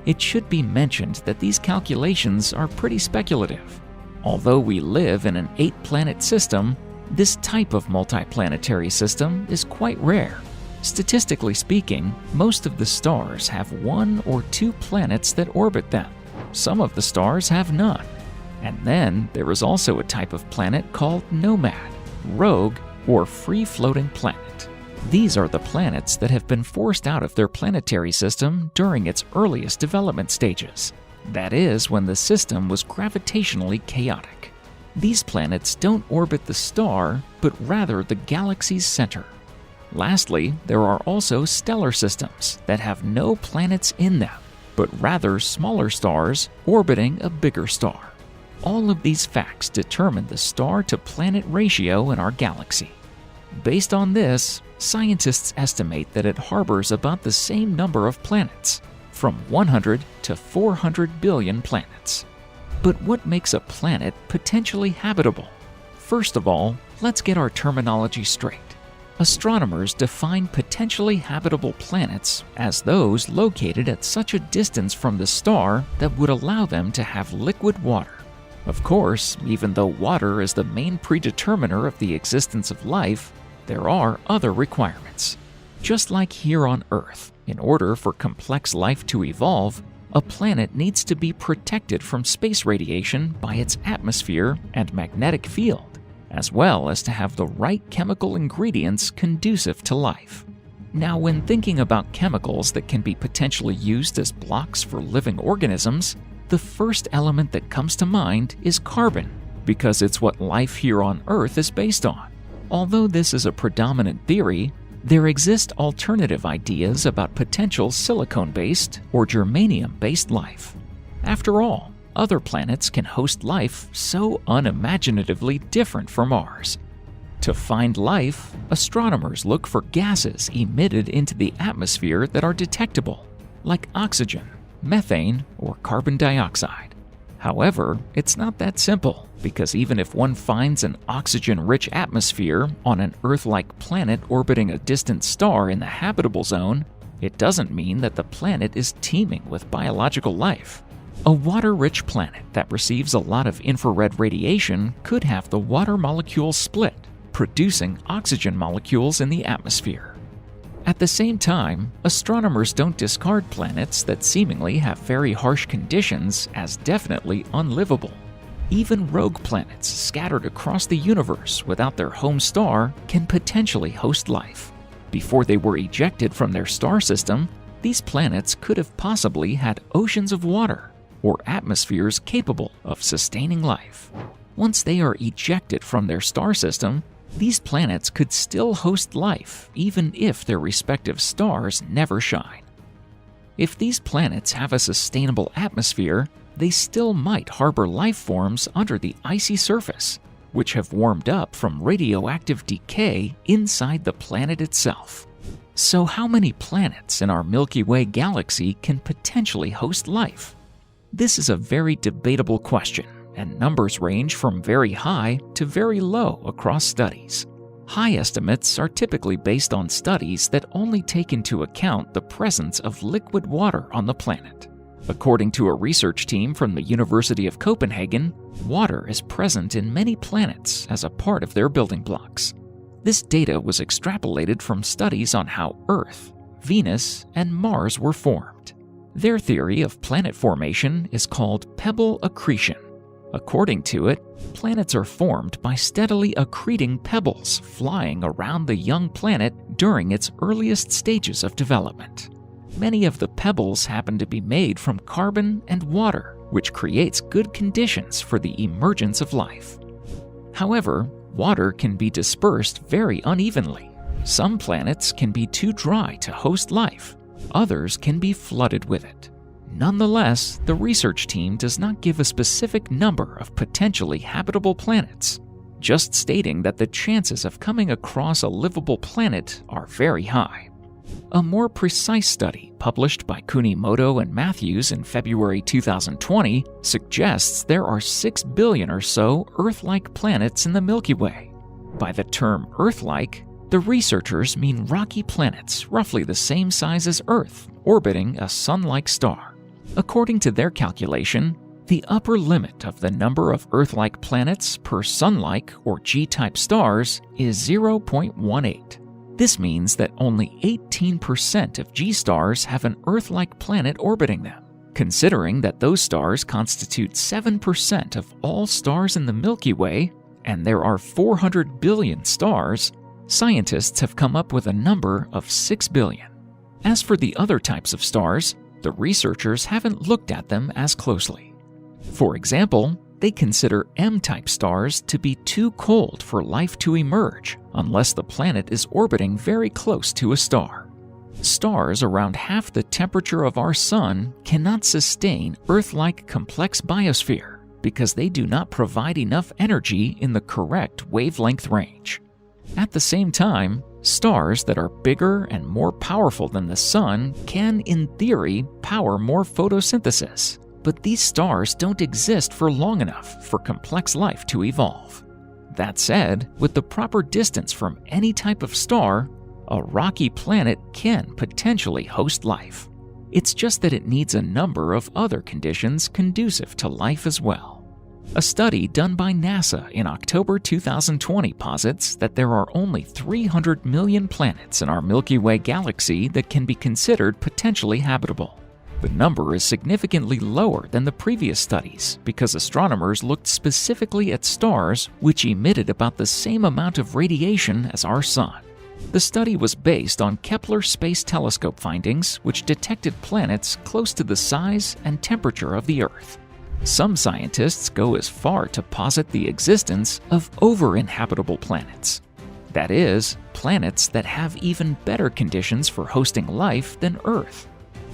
It should be mentioned that these calculations are pretty speculative. Although we live in an 8-planet system, this type of multiplanetary system is quite rare. Statistically speaking, most of the stars have 1 or 2 planets that orbit them. Some of the stars have none. And then there is also a type of planet called nomad, rogue, or free-floating planet. These are the planets that have been forced out of their planetary system during its earliest development stages. That is, when the system was gravitationally chaotic. These planets don't orbit the star, but rather the galaxy's center. Lastly, there are also stellar systems that have no planets in them, but rather smaller stars orbiting a bigger star. All of these facts determine the star-to-planet ratio in our galaxy. Based on this, scientists estimate that it harbors about the same number of planets, from 100 to 400 billion planets. But what makes a planet potentially habitable? First of all, let's get our terminology straight. Astronomers define potentially habitable planets as those located at such a distance from the star that would allow them to have liquid water. Of course, even though water is the main predeterminer of the existence of life, there are other requirements. Just like here on Earth, in order for complex life to evolve, a planet needs to be protected from space radiation by its atmosphere and magnetic field, as well as to have the right chemical ingredients conducive to life. Now, when thinking about chemicals that can be potentially used as blocks for living organisms, the first element that comes to mind is carbon, because it's what life here on Earth is based on. Although this is a predominant theory, there exist alternative ideas about potential silicone-based or germanium-based life. After all, other planets can host life so unimaginatively different from ours. To find life, astronomers look for gases emitted into the atmosphere that are detectable, like oxygen, methane, or carbon dioxide. However, it's not that simple, because even if one finds an oxygen-rich atmosphere on an Earth-like planet orbiting a distant star in the habitable zone, it doesn't mean that the planet is teeming with biological life. A water-rich planet that receives a lot of infrared radiation could have the water molecules split, producing oxygen molecules in the atmosphere. At the same time, astronomers don't discard planets that seemingly have very harsh conditions as definitely unlivable. Even rogue planets scattered across the universe without their home star can potentially host life. Before they were ejected from their star system, these planets could have possibly had oceans of water or atmospheres capable of sustaining life. Once they are ejected from their star system, these planets could still host life even if their respective stars never shine. If these planets have a sustainable atmosphere, they still might harbor life forms under the icy surface, which have warmed up from radioactive decay inside the planet itself. So how many planets in our Milky Way galaxy can potentially host life? This is a very debatable question, and numbers range from very high to very low across studies. High estimates are typically based on studies that only take into account the presence of liquid water on the planet. According to a research team from the University of Copenhagen, water is present in many planets as a part of their building blocks. This data was extrapolated from studies on how Earth, Venus, and Mars were formed. Their theory of planet formation is called pebble accretion. According to it, planets are formed by steadily accreting pebbles flying around the young planet during its earliest stages of development. Many of the pebbles happen to be made from carbon and water, which creates good conditions for the emergence of life. However, water can be dispersed very unevenly, Some planets can be too dry to host life, others can be flooded with it. Nonetheless, the research team does not give a specific number of potentially habitable planets, just stating that the chances of coming across a livable planet are very high. A more precise study published by Kunimoto and Matthews in February 2020 suggests there are 6 billion or so Earth-like planets in the Milky Way. By the term Earth-like, the researchers mean rocky planets roughly the same size as Earth, orbiting a sun-like star. According to their calculation, the upper limit of the number of Earth-like planets per sun-like or G-type stars is 0.18. This means that only 18% of G-stars have an Earth-like planet orbiting them. Considering that those stars constitute 7% of all stars in the Milky Way, and there are 400 billion stars, scientists have come up with a number of 6 billion. As for the other types of stars, the researchers haven't looked at them as closely. For example, they consider M-type stars to be too cold for life to emerge unless the planet is orbiting very close to a star. Stars around half the temperature of our Sun cannot sustain Earth-like complex biosphere because they do not provide enough energy in the correct wavelength range. At the same time, stars that are bigger and more powerful than the Sun can, in theory, power more photosynthesis. But these stars don't exist for long enough for complex life to evolve. That said, with the proper distance from any type of star, a rocky planet can potentially host life. It's just that it needs a number of other conditions conducive to life as well. A study done by NASA in October 2020 posits that there are only 300 million planets in our Milky Way galaxy that can be considered potentially habitable. The number is significantly lower than the previous studies because astronomers looked specifically at stars which emitted about the same amount of radiation as our Sun. The study was based on Kepler Space Telescope findings, which detected planets close to the size and temperature of the Earth. Some scientists go as far to posit the existence of over-inhabitable planets. That is, planets that have even better conditions for hosting life than Earth.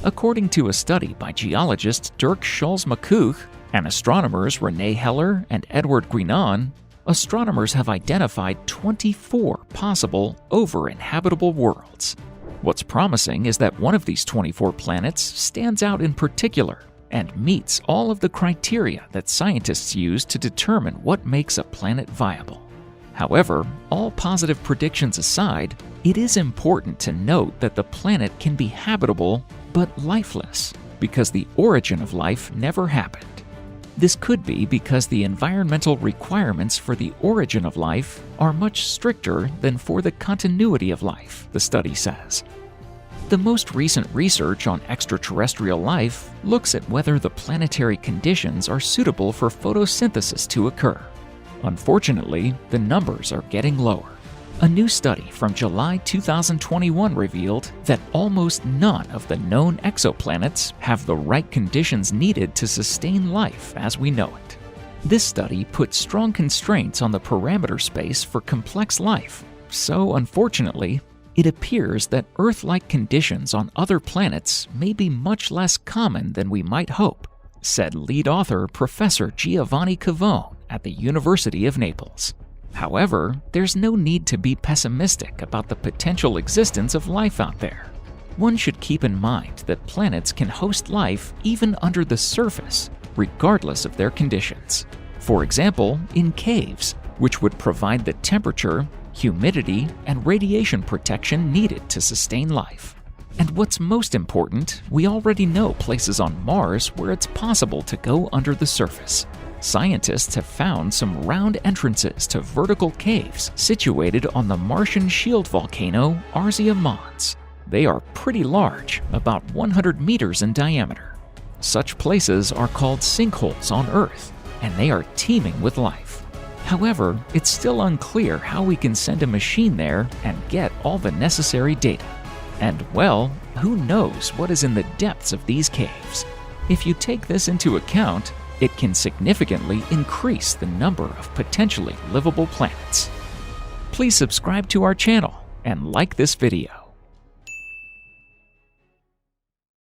According to a study by geologist Dirk Schulze-McCooch and astronomers René Heller and Edward Guinan, astronomers have identified 24 possible over-inhabitable worlds. What's promising is that one of these 24 planets stands out in particular and meets all of the criteria that scientists use to determine what makes a planet viable. However, all positive predictions aside, it is important to note that the planet can be habitable but lifeless because the origin of life never happened. This could be because the environmental requirements for the origin of life are much stricter than for the continuity of life, the study says. The most recent research on extraterrestrial life looks at whether the planetary conditions are suitable for photosynthesis to occur. Unfortunately, the numbers are getting lower. A new study from July 2021 revealed that almost none of the known exoplanets have the right conditions needed to sustain life as we know it. This study put strong constraints on the parameter space for complex life, so unfortunately, it appears that Earth-like conditions on other planets may be much less common than we might hope, said lead author Professor Giovanni Cavone at the University of Naples. However, there's no need to be pessimistic about the potential existence of life out there. One should keep in mind that planets can host life even under the surface, regardless of their conditions. For example, in caves, which would provide the temperature, humidity, and radiation protection needed to sustain life. And what's most important, we already know places on Mars where it's possible to go under the surface. Scientists have found some round entrances to vertical caves situated on the Martian shield volcano Arzia Mons. They are pretty large, about 100 meters in diameter. Such places are called sinkholes on Earth, and they are teeming with life. However, it's still unclear how we can send a machine there and get all the necessary data. And well, who knows what is in the depths of these caves? If you take this into account, it can significantly increase the number of potentially livable planets. Please subscribe to our channel and like this video.